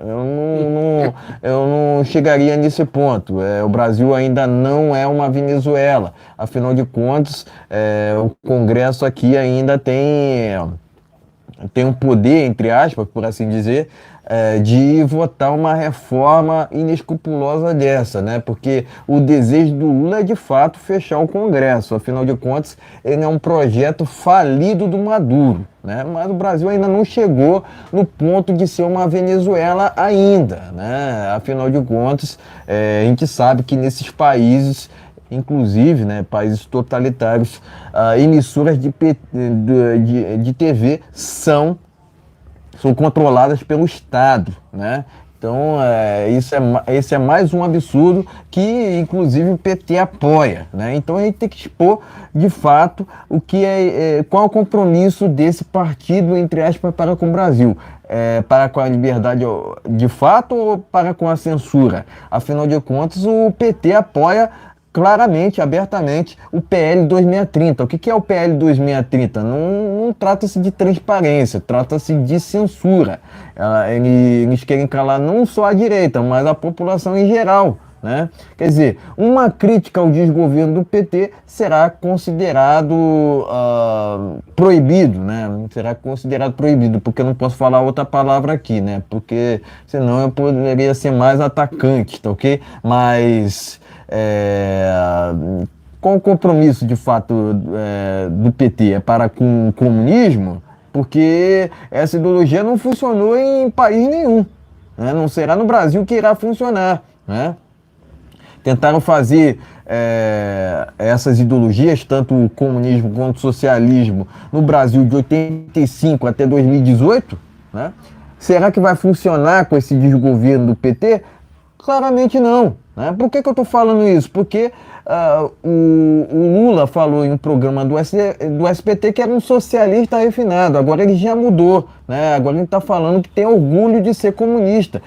Speaker 2: Eu não chegaria nesse ponto. O Brasil ainda não é uma Venezuela. Afinal de contas, o Congresso aqui ainda tem um poder, entre aspas, por assim dizer, de votar uma reforma inescrupulosa dessa, né? Porque o desejo do Lula é, de fato, fechar o Congresso. Afinal de contas, ele é um projeto falido do Maduro, né? Mas o Brasil ainda não chegou no ponto de ser uma Venezuela ainda, né? Afinal de contas, a gente sabe que nesses países, inclusive, né, países totalitários, emissoras de TV são controladas pelo Estado, né? Então, esse é mais um absurdo que, inclusive, o PT apoia, né? Então, a gente tem que expor, de fato, qual é o compromisso desse partido, entre aspas, para com o Brasil. Para com a liberdade de fato ou para com a censura? Afinal de contas, o PT apoia claramente, abertamente, o PL 2630. O que é o PL 2630? Não trata-se de transparência, trata-se de censura. Eles querem calar não só a direita, mas a população em geral, né? Quer dizer, uma crítica ao desgoverno do PT será considerado proibido, né? Será considerado proibido, porque eu não posso falar outra palavra aqui, né? Porque senão eu poderia ser mais atacante, tá ok? Mas qual o compromisso de fato do PT? É para com o comunismo? Porque essa ideologia não funcionou em país nenhum, né? Não será no Brasil que irá funcionar, né? Tentaram fazer essas ideologias, tanto o comunismo quanto o socialismo, no Brasil de 85 até 2018, né? Será que vai funcionar com esse desgoverno do PT? Claramente não, né? Por que eu estou falando isso? Porque o Lula falou em um programa do SBT que era um socialista refinado. Agora ele já mudou, né? Agora ele está falando que tem orgulho de ser comunista.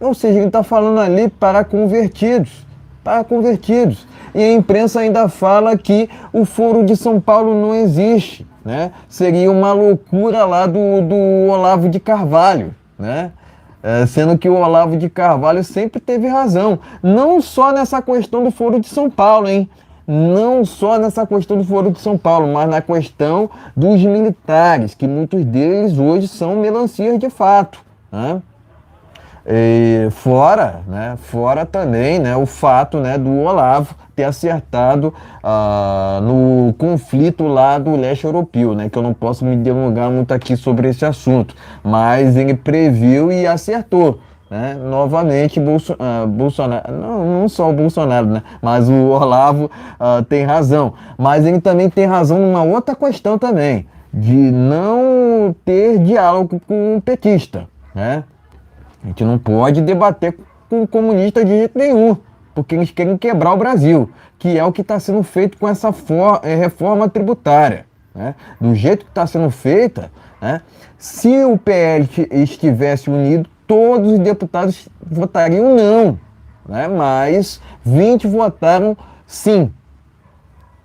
Speaker 2: Ou seja, ele está falando ali para convertidos. Para convertidos. E a imprensa ainda fala que o Foro de São Paulo não existe, né? Seria uma loucura lá do Olavo de Carvalho, né? Sendo que o Olavo de Carvalho sempre teve razão, não só nessa questão do Foro de São Paulo, hein? Não só nessa questão do Foro de São Paulo, mas na questão dos militares, que muitos deles hoje são melancias de fato, né? E fora também, né, o fato, né, do Olavo ter acertado no conflito lá do leste europeu, né, que eu não posso me delongar muito aqui sobre esse assunto, mas ele previu e acertou, né, novamente Bolsonaro, não só o Bolsonaro, né, mas o Olavo tem razão, mas ele também tem razão numa outra questão também, de não ter diálogo com o petista, né. A gente não pode debater com o comunista de jeito nenhum, porque eles querem quebrar o Brasil, que é o que está sendo feito com essa reforma tributária, né? Do jeito que está sendo feita, né? Se o PL estivesse unido, todos os deputados votariam não, né? Mas 20 votaram sim.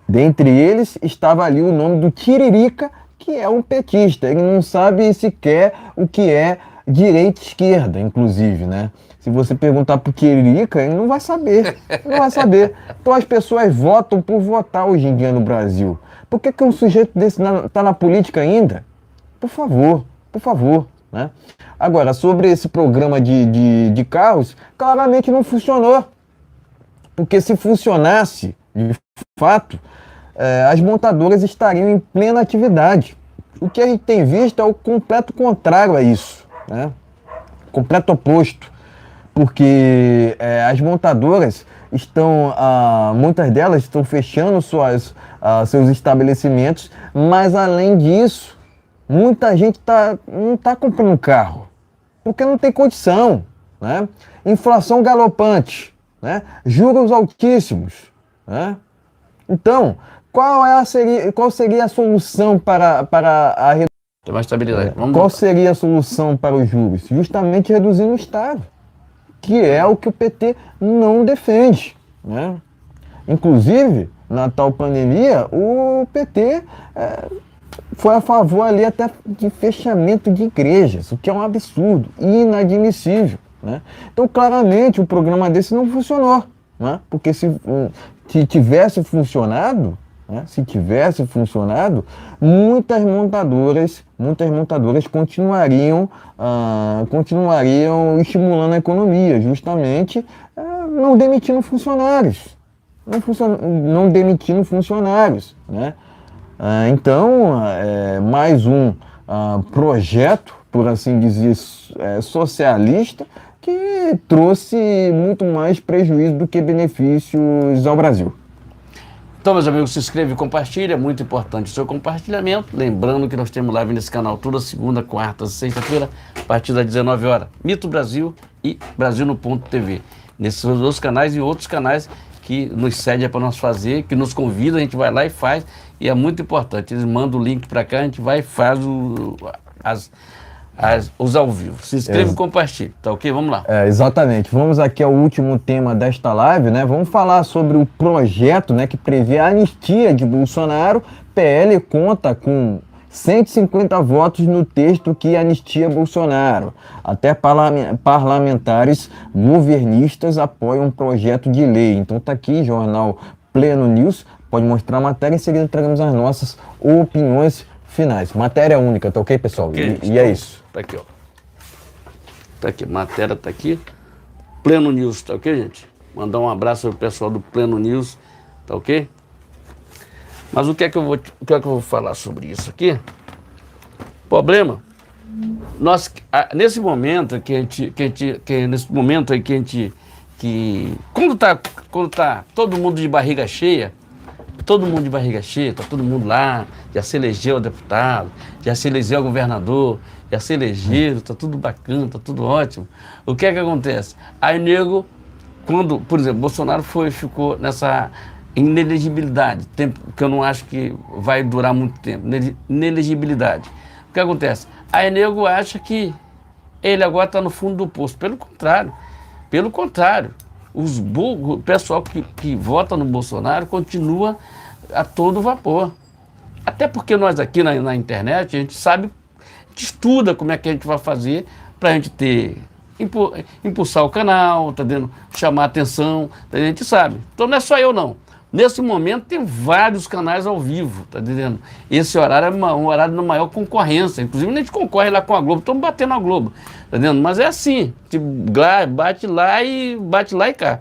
Speaker 2: Dentre eles estava ali o nome do Tiririca, que é um petista. Ele não sabe sequer o que é direita e esquerda, inclusive, né? Se você perguntar pro Tiririca, ele não vai saber, não vai saber. Então as pessoas votam por votar hoje em dia no Brasil. Por que um sujeito desse tá na política ainda? Por favor, né? Agora, sobre esse programa de carros, claramente não funcionou. Porque se funcionasse, de fato, as montadoras estariam em plena atividade. O que a gente tem visto é o completo contrário a isso, né? Completo oposto, porque as montadoras estão, muitas delas estão fechando seus estabelecimentos, mas além disso, muita gente não está comprando carro, porque não tem condição, né? Inflação galopante, né? Juros altíssimos, né? Então, qual seria a solução para a redução?
Speaker 1: Tem mais estabilidade.
Speaker 2: Qual seria a solução para os juros? Justamente reduzindo o Estado, que é o que o PT não defende, né? Inclusive, na tal pandemia, o PT foi a favor ali até de fechamento de igrejas, o que é um absurdo, inadmissível, né? Então, claramente, o programa desse não funcionou, né? Porque se tivesse funcionado, né? Se tivesse funcionado, muitas montadoras continuariam estimulando a economia, justamente não demitindo funcionários, né? Então, mais um projeto, por assim dizer, socialista, que trouxe muito mais prejuízo do que benefícios ao Brasil.
Speaker 1: Então, meus amigos, se inscreve e compartilha, é muito importante o seu compartilhamento. Lembrando que nós temos live nesse canal toda segunda, quarta, sexta-feira, a partir das 19 horas. Mito Brasil e Brasil no Ponto TV. Nesses dois canais e outros canais que nos cedem para nós fazer, que nos convidam, a gente vai lá e faz, e é muito importante. Eles mandam o link para cá, a gente vai e faz os ao vivo. Se inscreva e compartilhe, tá ok? Vamos lá.
Speaker 2: Exatamente. Vamos aqui ao último tema desta live, né? Vamos falar sobre o projeto, né, que prevê a anistia de Bolsonaro. PL conta com 150 votos no texto que anistia Bolsonaro. Até parlamentares governistas apoiam um projeto de lei. Então tá aqui, jornal Pleno News, pode mostrar a matéria, em seguida entregamos as nossas opiniões finais. Matéria única, tá ok, pessoal?
Speaker 1: Okay,
Speaker 2: e é isso.
Speaker 1: Tá aqui, ó. Tá aqui, matéria tá aqui. Pleno News, tá ok, gente? Mandar um abraço pro pessoal do Pleno News, tá ok? Mas o que é que eu vou falar sobre isso aqui? Problema, nesse momento quando tá todo mundo de barriga cheia, tá todo mundo lá, já se elegeu deputado, já se elegeu governador, já se elegeram, tá tudo bacana, tá tudo ótimo. O que é que acontece? Aí nego, quando, por exemplo, Bolsonaro ficou nessa inelegibilidade, tempo que eu não acho que vai durar muito tempo, inelegibilidade. O que acontece? Aí nego acha que ele agora está no fundo do poço. Pelo contrário, o pessoal que vota no Bolsonaro continua a todo vapor. Até porque nós aqui na internet, a gente sabe, a gente estuda como é que a gente vai fazer para a gente impulsar o canal, tá vendo? Chamar a atenção, a gente sabe. Então não é só eu não. Nesse momento tem vários canais ao vivo, tá entendendo? Esse horário é um horário de maior concorrência. Inclusive a gente concorre lá com a Globo, estamos batendo a Globo, tá entendendo? Mas é assim, tipo, bate lá e cá.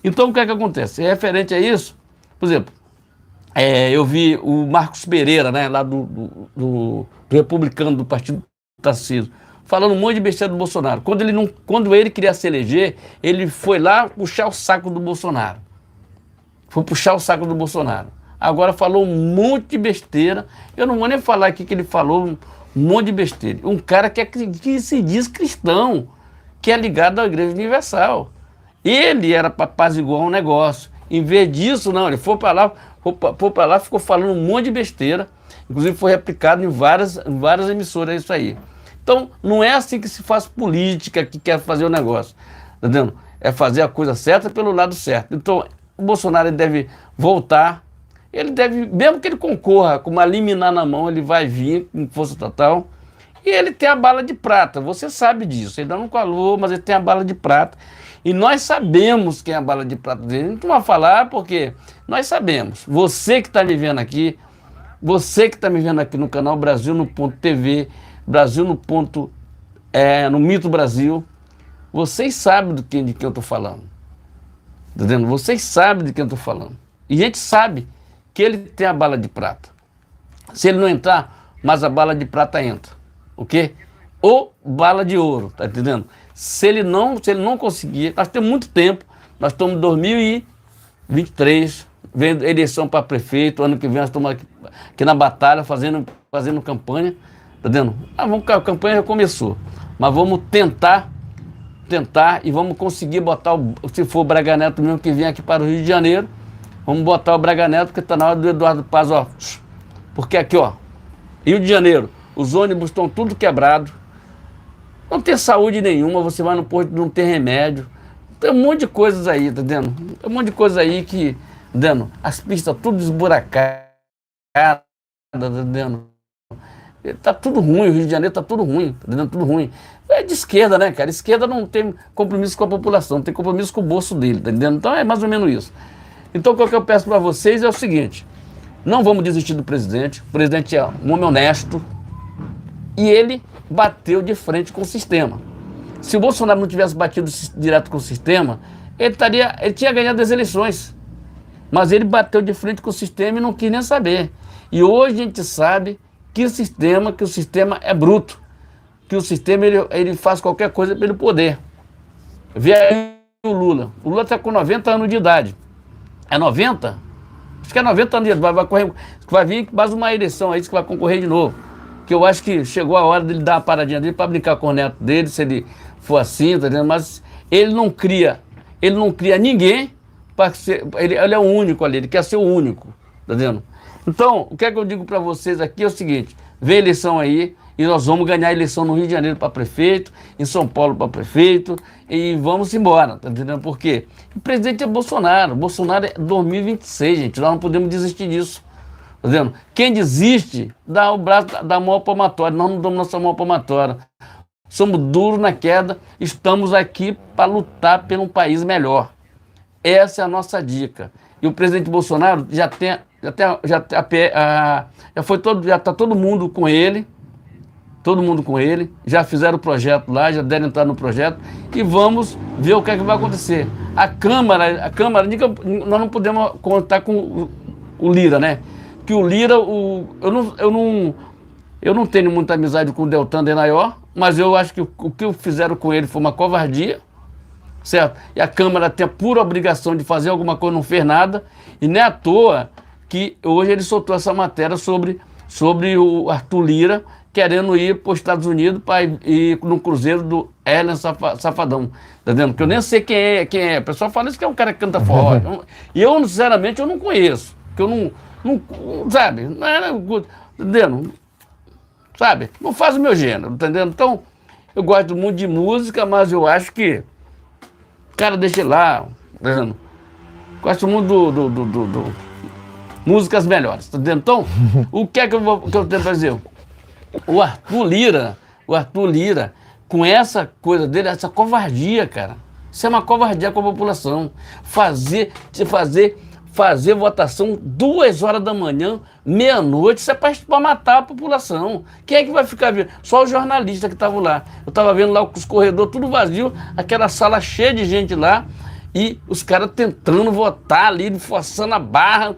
Speaker 1: Então o que é que acontece? Referente a isso, por exemplo, eu vi o Marcos Pereira, né, lá do republicano do Partido Tarcísio, falando um monte de besteira do Bolsonaro. Quando ele queria se eleger, ele foi lá puxar o saco do Bolsonaro. Foi puxar o saco do Bolsonaro. Agora falou um monte de besteira. Eu não vou nem falar aqui que ele falou um monte de besteira. Um cara que se diz cristão, que é ligado à Igreja Universal. Ele era para apaziguar um negócio. Em vez disso, não, ele foi para lá, ficou falando um monte de besteira. Inclusive foi replicado em várias emissoras isso aí. Então, não é assim que se faz política, que quer fazer o negócio. Tá entendendo? É fazer a coisa certa pelo lado certo. Então, o Bolsonaro deve voltar, mesmo que ele concorra com uma liminar na mão, ele vai vir com força total, e ele tem a bala de prata, você sabe disso, ele não falou, mas ele tem a bala de prata, e nós sabemos quem é a bala de prata dele, não vai falar porque nós sabemos, você que está me vendo aqui no canal Brasil no Ponto TV, Brasil no Ponto, no Mito Brasil, vocês sabem de quem eu estou falando. Tá vendo? Vocês sabem de quem eu estou falando. E a gente sabe que ele tem a bala de prata. Se ele não entrar, mas a bala de prata entra. O quê? Ou bala de ouro, tá entendendo? Se ele não conseguir, nós temos muito tempo, nós estamos em 2023, vendo eleição para prefeito, ano que vem nós estamos aqui na batalha, fazendo campanha, tá entendendo? A campanha já começou, mas vamos tentar e vamos conseguir botar, se for o Braga Neto mesmo que vem aqui para o Rio de Janeiro, vamos botar o Braga Neto, porque está na hora do Eduardo Paz, ó, porque aqui, ó, Rio de Janeiro, os ônibus estão tudo quebrados, não tem saúde nenhuma, você vai no posto, não tem remédio, tem um monte de coisas aí, tá entendendo? Tem um monte de coisas aí que, tá entendendo? As pistas tudo esburacadas, tá entendendo? Tá tudo ruim, o Rio de Janeiro tá tudo ruim, tá entendendo? Tudo ruim. É de esquerda, né, cara? Esquerda não tem compromisso com a população, tem compromisso com o bolso dele, tá entendendo? Então é mais ou menos isso. Então o que eu peço para vocês é o seguinte, não vamos desistir do presidente, o presidente é um homem honesto e ele bateu de frente com o sistema. Se o Bolsonaro não tivesse batido direto com o sistema, ele tinha ganhado as eleições, mas ele bateu de frente com o sistema e não quis nem saber. E hoje a gente sabe que o sistema é bruto, que o sistema ele faz qualquer coisa pelo poder. Vê aí o Lula está com 90 anos de idade. É 90? Acho que é 90 anos de idade, vai vir mais uma eleição aí que vai concorrer de novo. Que eu acho que chegou a hora dele dar uma paradinha dele para brincar com o neto dele, se ele for assim, tá entendendo? Mas ele não cria ninguém para ser, ele é o único ali, ele quer ser o único, tá entendendo? Então, o que é que eu digo para vocês aqui é o seguinte, vem eleição aí e nós vamos ganhar a eleição no Rio de Janeiro para prefeito, em São Paulo para prefeito e vamos embora, tá entendendo? Por quê? O presidente é Bolsonaro, Bolsonaro é 2026, gente, nós não podemos desistir disso. Tá vendo? Quem desiste dá o braço da mão palmatória. Nós não damos nossa mão palmatória. Somos duros na queda, estamos aqui para lutar por um país melhor. Essa é a nossa dica. E o presidente Bolsonaro já está todo mundo com ele. Todo mundo com ele. Já fizeram o projeto lá, já deram entrar no projeto. E vamos ver o que é que vai acontecer. A Câmara, nós não podemos contar com o Lira, né? Que o Lira, eu não tenho muita amizade com o Deltan Dallagnol, mas eu acho que o que fizeram com ele foi uma covardia, certo? E a Câmara tem a pura obrigação de fazer alguma coisa, não fez nada, e não é à toa que hoje ele soltou essa matéria sobre o Arthur Lira querendo ir para os Estados Unidos para ir no cruzeiro do Erlen Safadão, tá vendo? Que eu nem sei quem é. O pessoal fala isso que é um cara que canta forró. E eu, sinceramente, eu não conheço, porque eu não sabe, não era, entendendo? Sabe? Não faz o meu gênero, entendendo? Então, eu gosto muito de música, mas eu acho que, cara, deixa lá, entendendo? Gosto muito do músicas melhores, entendendo? Então, o que é que eu tenho pra dizer? O Arthur Lira, com essa coisa dele, essa covardia, cara, isso é uma covardia com a população. Fazer votação 2 horas da manhã, meia-noite, isso é para matar a população. Quem é que vai ficar vendo? Só os jornalistas que estavam lá. Eu estava vendo lá os corredores tudo vazio, aquela sala cheia de gente lá, e os caras tentando votar ali, forçando a barra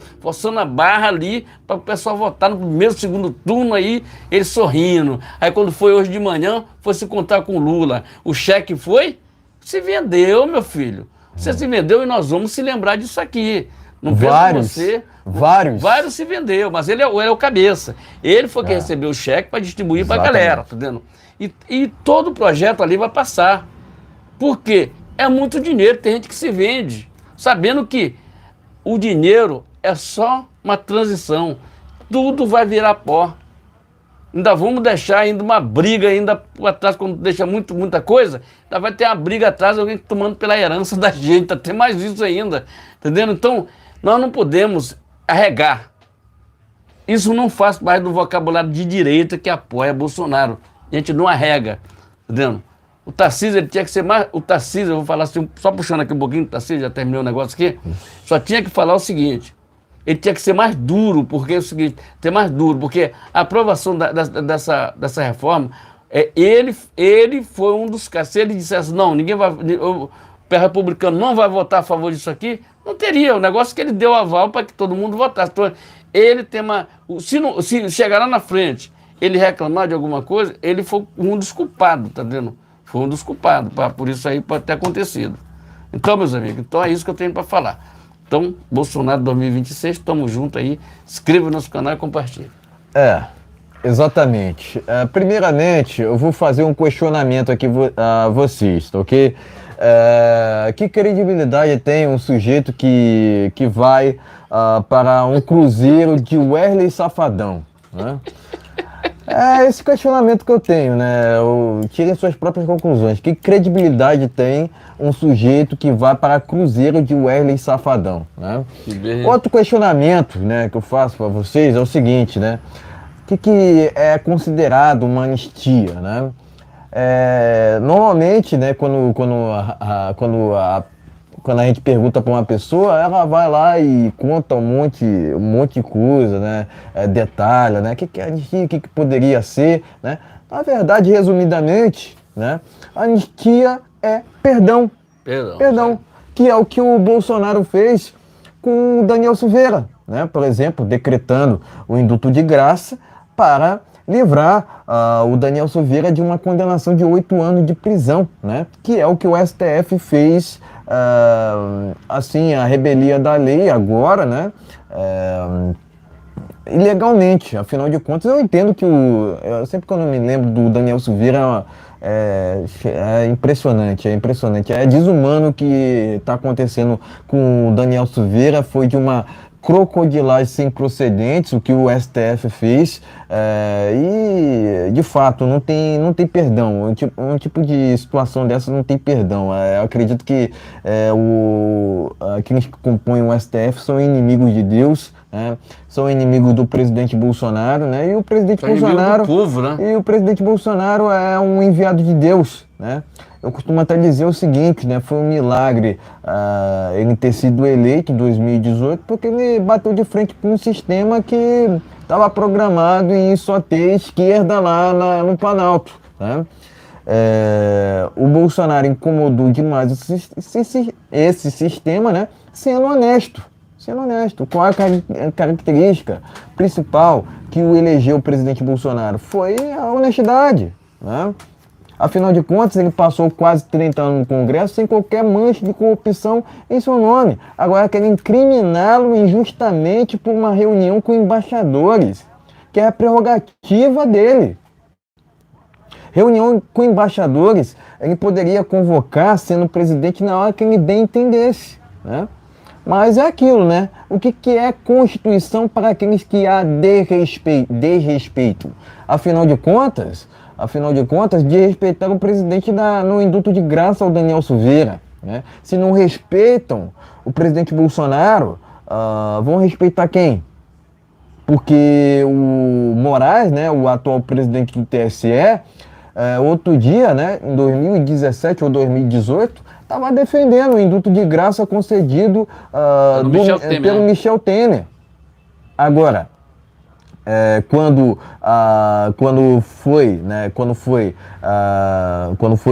Speaker 1: ali, para o pessoal votar no primeiro, segundo turno aí, eles sorrindo. Aí quando foi hoje de manhã, foi se contar com o Lula. O cheque foi? Se vendeu, meu filho. Você se vendeu e nós vamos se lembrar disso aqui. Não vários se vendeu, mas ele é o cabeça. Ele foi quem recebeu o cheque para distribuir para a galera, tá vendo? E todo o projeto ali vai passar. Por quê? É muito dinheiro, tem gente que se vende, sabendo que o dinheiro é só uma transição. Tudo vai virar pó. Ainda vamos deixar ainda uma briga ainda atrás, quando deixa muita coisa, ainda vai ter uma briga atrás, alguém tomando pela herança da gente, até mais isso ainda, entendendo? Então, nós não podemos arregar. Isso não faz parte do vocabulário de direita que apoia Bolsonaro. A gente não arrega, entendendo? O Tarcísio, ele tinha que ser mais... O Tarcísio, eu vou falar assim, só puxando aqui um pouquinho, o Tarcísio já terminou o negócio aqui, só tinha que falar o seguinte, ele tinha que ser mais duro, porque é o seguinte, porque a aprovação dessa reforma, ele foi um dos caras. Se ele dissesse, não, ninguém vai... O republicano não vai votar a favor disso aqui, não teria. O negócio que ele deu aval para que todo mundo votasse. Então, ele tem uma... Se chegar lá na frente, ele reclamar de alguma coisa, ele foi um dos culpados, tá vendo? Foi um dos culpados, por isso aí pode ter acontecido. Então, meus amigos, então é isso que eu tenho para falar. Então, Bolsonaro 2026, estamos juntos aí. Inscreva no nosso canal e compartilhe.
Speaker 2: Exatamente. Primeiramente, eu vou fazer um questionamento aqui a vocês, tá ok? Que credibilidade tem um sujeito que vai para um cruzeiro de Wesley Safadão, né? É esse questionamento que eu tenho, né? Tirem suas próprias conclusões. Que credibilidade tem um sujeito que vai para cruzeiro de Wesley Safadão, né? Outro questionamento, né, que eu faço para vocês é o seguinte, né? O que é considerado uma anistia, né? Normalmente, né, quando a gente pergunta para uma pessoa, ela vai lá e conta um monte de coisa, né? Detalha, né? O que é anistia, o que poderia ser, né? Na verdade, resumidamente, né? Anistia é perdão. Perdão. Que é o que o Bolsonaro fez com o Daniel Silveira, né? Por exemplo, decretando o indulto de graça para livrar o Daniel Silveira de uma condenação de 8 anos de prisão, né? Que é o que o STF fez, assim, a revelia da lei agora, né? Ilegalmente, afinal de contas, eu entendo que sempre quando eu me lembro do Daniel Silveira, é impressionante, é impressionante. É desumano o que está acontecendo com o Daniel Silveira, foi de uma crocodilagem sem precedentes, o que o STF fez, e de fato não tem perdão. Um tipo de situação dessa não tem perdão. Eu acredito que aqueles que compõem o STF são inimigos de Deus, né? São inimigos do presidente Bolsonaro, né? E o presidente Bolsonaro,
Speaker 1: do povo, né?
Speaker 2: E o presidente Bolsonaro é um enviado de Deus, né? Eu costumo até dizer o seguinte, né? Foi um milagre ele ter sido eleito em 2018, porque ele bateu de frente com um sistema que estava programado em só ter esquerda lá no Planalto, né? O Bolsonaro incomodou demais esse sistema, né? Sendo honesto. Qual a característica principal que o elegeu o presidente Bolsonaro? Foi a honestidade, né? Afinal de contas, ele passou quase 30 anos no Congresso sem qualquer mancha de corrupção em seu nome. Agora querem incriminá-lo injustamente por uma reunião com embaixadores, que é a prerrogativa dele. Reunião com embaixadores, ele poderia convocar, sendo presidente, na hora que ele bem entendesse, né? Mas é aquilo, né? O que é Constituição para aqueles que a desrespeitam? Afinal de contas, desrespeitar o presidente no indulto de graça ao Daniel Silveira, né? Se não respeitam o presidente Bolsonaro, vão respeitar quem? Porque o Moraes, né, o atual presidente do TSE, outro dia, né, em 2017 ou 2018, estava defendendo o indulto de graça concedido pelo Michel Temer. Agora, quando foi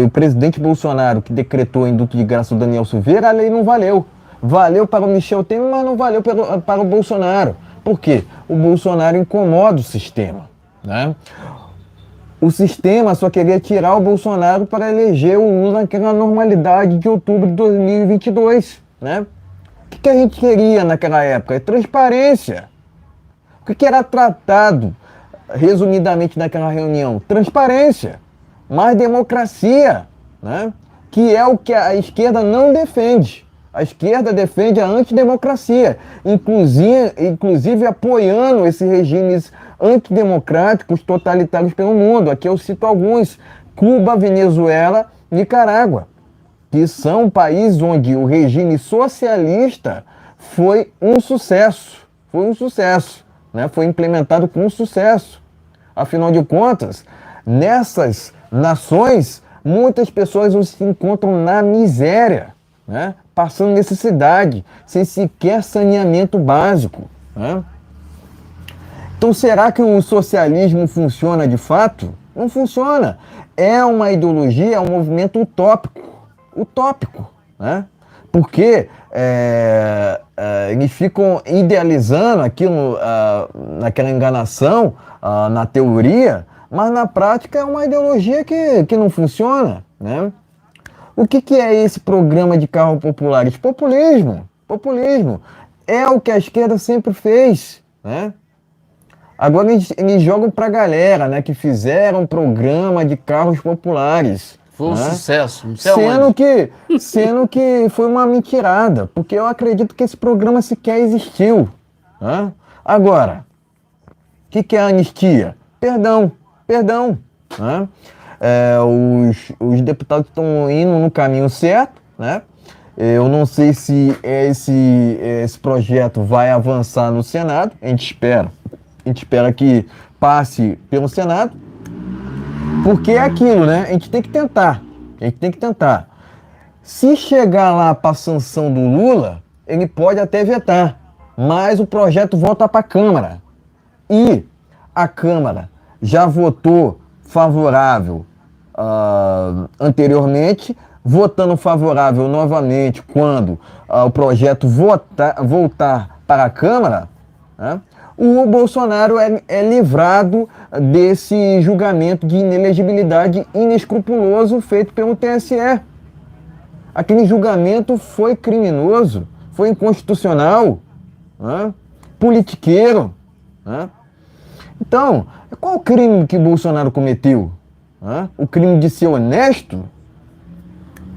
Speaker 2: o presidente Bolsonaro que decretou o indulto de graça do Daniel Silveira, a lei não valeu. Valeu para o Michel Temer, mas não valeu para o Bolsonaro. Por quê? O Bolsonaro incomoda o sistema, né? O sistema só queria tirar o Bolsonaro para eleger o Lula naquela normalidade de outubro de 2022, né? O que a gente queria naquela época? Transparência. O que era tratado, resumidamente, naquela reunião? Transparência. Mais democracia, né? Que é o que a esquerda não defende. A esquerda defende a antidemocracia, inclusive apoiando esses regimes antidemocráticos totalitários pelo mundo. Aqui eu cito alguns: Cuba, Venezuela, Nicarágua, que são países onde o regime socialista foi um sucesso, né? Foi implementado com sucesso. Afinal de contas, nessas nações, muitas pessoas se encontram na miséria, né? Passando necessidade, sem sequer saneamento básico, né? Então, será que o socialismo funciona de fato? Não funciona. É uma ideologia, é um movimento utópico, né? Porque eles ficam idealizando aquilo, naquela enganação, na teoria, mas na prática é uma ideologia que não funciona, né? O que é esse programa de carros populares? Populismo. É o que a esquerda sempre fez, né? Agora eles jogam pra galera, né, que fizeram um programa de carros populares.
Speaker 1: Foi um
Speaker 2: né?
Speaker 1: sucesso. Não sei
Speaker 2: sendo que foi uma mentirada, porque eu acredito que esse programa sequer existiu, né? Agora, o que é a anistia? Perdão, né? Os deputados estão indo no caminho certo, né? Eu não sei se esse projeto vai avançar no Senado. A gente espera que passe pelo Senado, porque é aquilo, né? A gente tem que tentar. Se chegar lá para a sanção do Lula, ele pode até vetar, mas o projeto volta para a Câmara. E a Câmara já votou favorável anteriormente, votando favorável novamente quando o projeto voltar para a Câmara, né? O Bolsonaro é livrado desse julgamento de inelegibilidade inescrupuloso feito pelo TSE. Aquele julgamento foi criminoso, foi inconstitucional, né? Politiqueiro, né? Então, qual o crime que Bolsonaro cometeu? O crime de ser honesto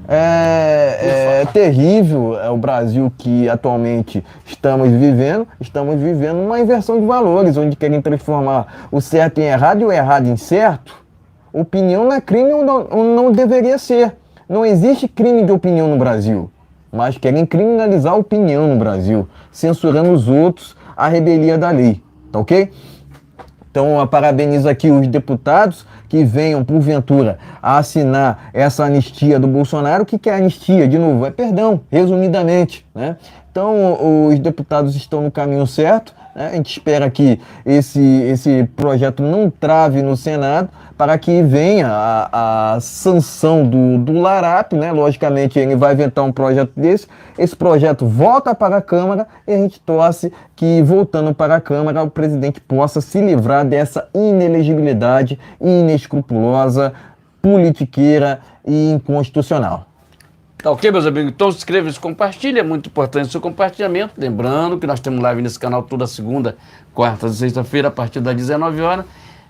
Speaker 2: é terrível. É o Brasil que atualmente estamos vivendo uma inversão de valores, onde querem transformar o certo em errado e o errado em certo. Opinião não é crime ou não deveria ser. Não existe crime de opinião no Brasil, mas querem criminalizar a opinião no Brasil, censurando os outros, a rebelia da lei, tá ok? Então, eu parabenizo aqui os deputados que venham, porventura, a assinar essa anistia do Bolsonaro. O que é anistia? De novo, é perdão, resumidamente, né? Então, os deputados estão no caminho certo, né? A gente espera que esse projeto não trave no Senado, para que venha a sanção do Larap, né? Logicamente, ele vai inventar um projeto desse, esse projeto volta para a Câmara e a gente torce que, voltando para a Câmara, o presidente possa se livrar dessa inelegibilidade inescrupulosa, politiqueira e inconstitucional.
Speaker 1: Tá ok, meus amigos? Então se inscreva e compartilhe, é muito importante o seu compartilhamento. Lembrando que nós temos live nesse canal toda segunda, quarta e sexta-feira, a partir das 19 horas.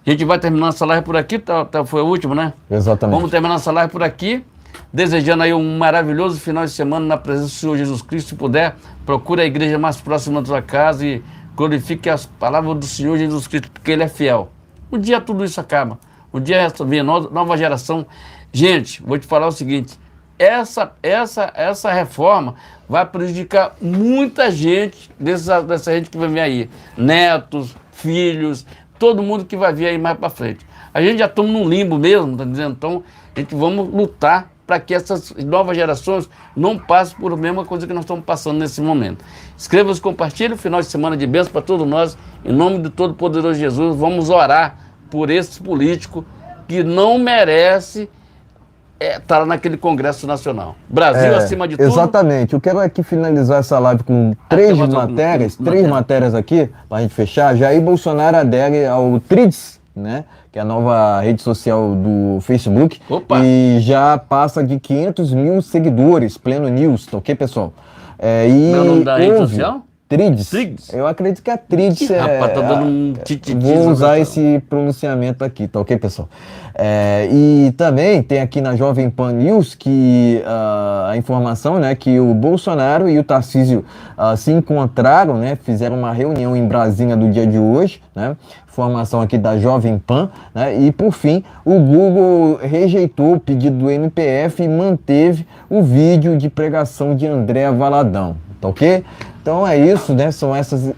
Speaker 1: A gente vai terminar essa live por aqui, foi o último, né?
Speaker 2: Exatamente.
Speaker 1: Vamos terminar essa live por aqui, desejando aí um maravilhoso final de semana na presença do Senhor Jesus Cristo. Se puder, procure a igreja mais próxima da sua casa e glorifique as palavras do Senhor Jesus Cristo, porque Ele é fiel. Um dia tudo isso acaba, um dia vem nova geração. Gente, vou te falar o seguinte, essa reforma vai prejudicar muita gente, dessa gente que vai vir aí, netos, filhos, todo mundo que vai vir aí mais para frente. A gente já estamos num limbo mesmo, tá dizendo? Então, a gente vamos lutar para que essas novas gerações não passem por a mesma coisa que nós estamos passando nesse momento. Inscreva-se, compartilhe, final de semana de bênção para todos nós. Em nome do Todo-Poderoso Jesus, vamos orar por esse político que não merece estar naquele Congresso Nacional. Brasil acima de tudo.
Speaker 2: Exatamente. Eu quero aqui finalizar essa live com três matérias aqui, para a gente fechar. Jair Bolsonaro adere ao Threads, né? Que é a nova rede social do Facebook.
Speaker 1: Opa.
Speaker 2: E já passa de 500 mil seguidores, pleno news, tá ok, pessoal?
Speaker 1: Meu nome da rede social?
Speaker 2: Threads. Eu acredito que a Threads
Speaker 1: Rapaz, tá dando um tititi.
Speaker 2: Vou usar esse pronunciamento aqui, tá ok, pessoal? E também tem aqui na Jovem Pan News que a informação, né, que o Bolsonaro e o Tarcísio se encontraram, né, fizeram uma reunião em Brasília do dia de hoje, né? Informação aqui da Jovem Pan, né? E por fim, o Google rejeitou o pedido do MPF e manteve o vídeo de pregação de André Valadão, tá ok? Então é isso, né? São esses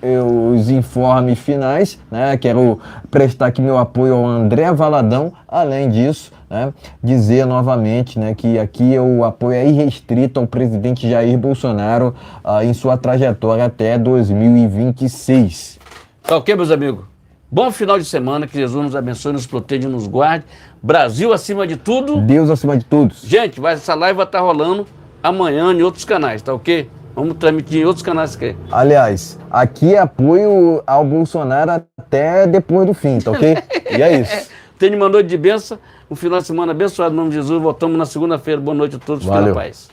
Speaker 2: os informes finais, né? Quero prestar aqui meu apoio ao André Valadão. Além disso, né, dizer novamente, né, que aqui o apoio é irrestrito ao presidente Jair Bolsonaro em sua trajetória até 2026.
Speaker 1: Tá ok, meus amigos? Bom final de semana, que Jesus nos abençoe, nos proteja e nos guarde. Brasil acima de tudo.
Speaker 2: Deus acima de todos.
Speaker 1: Gente, essa live vai estar rolando amanhã em outros canais, tá ok? Vamos transmitir em outros canais aqui.
Speaker 2: Aliás, aqui é apoio ao Bolsonaro até depois do fim, tá ok? E é isso.
Speaker 1: Tenha uma noite de bênção, um final de semana abençoado em nome de Jesus. Voltamos na segunda-feira. Boa noite a todos. Fiquem na paz.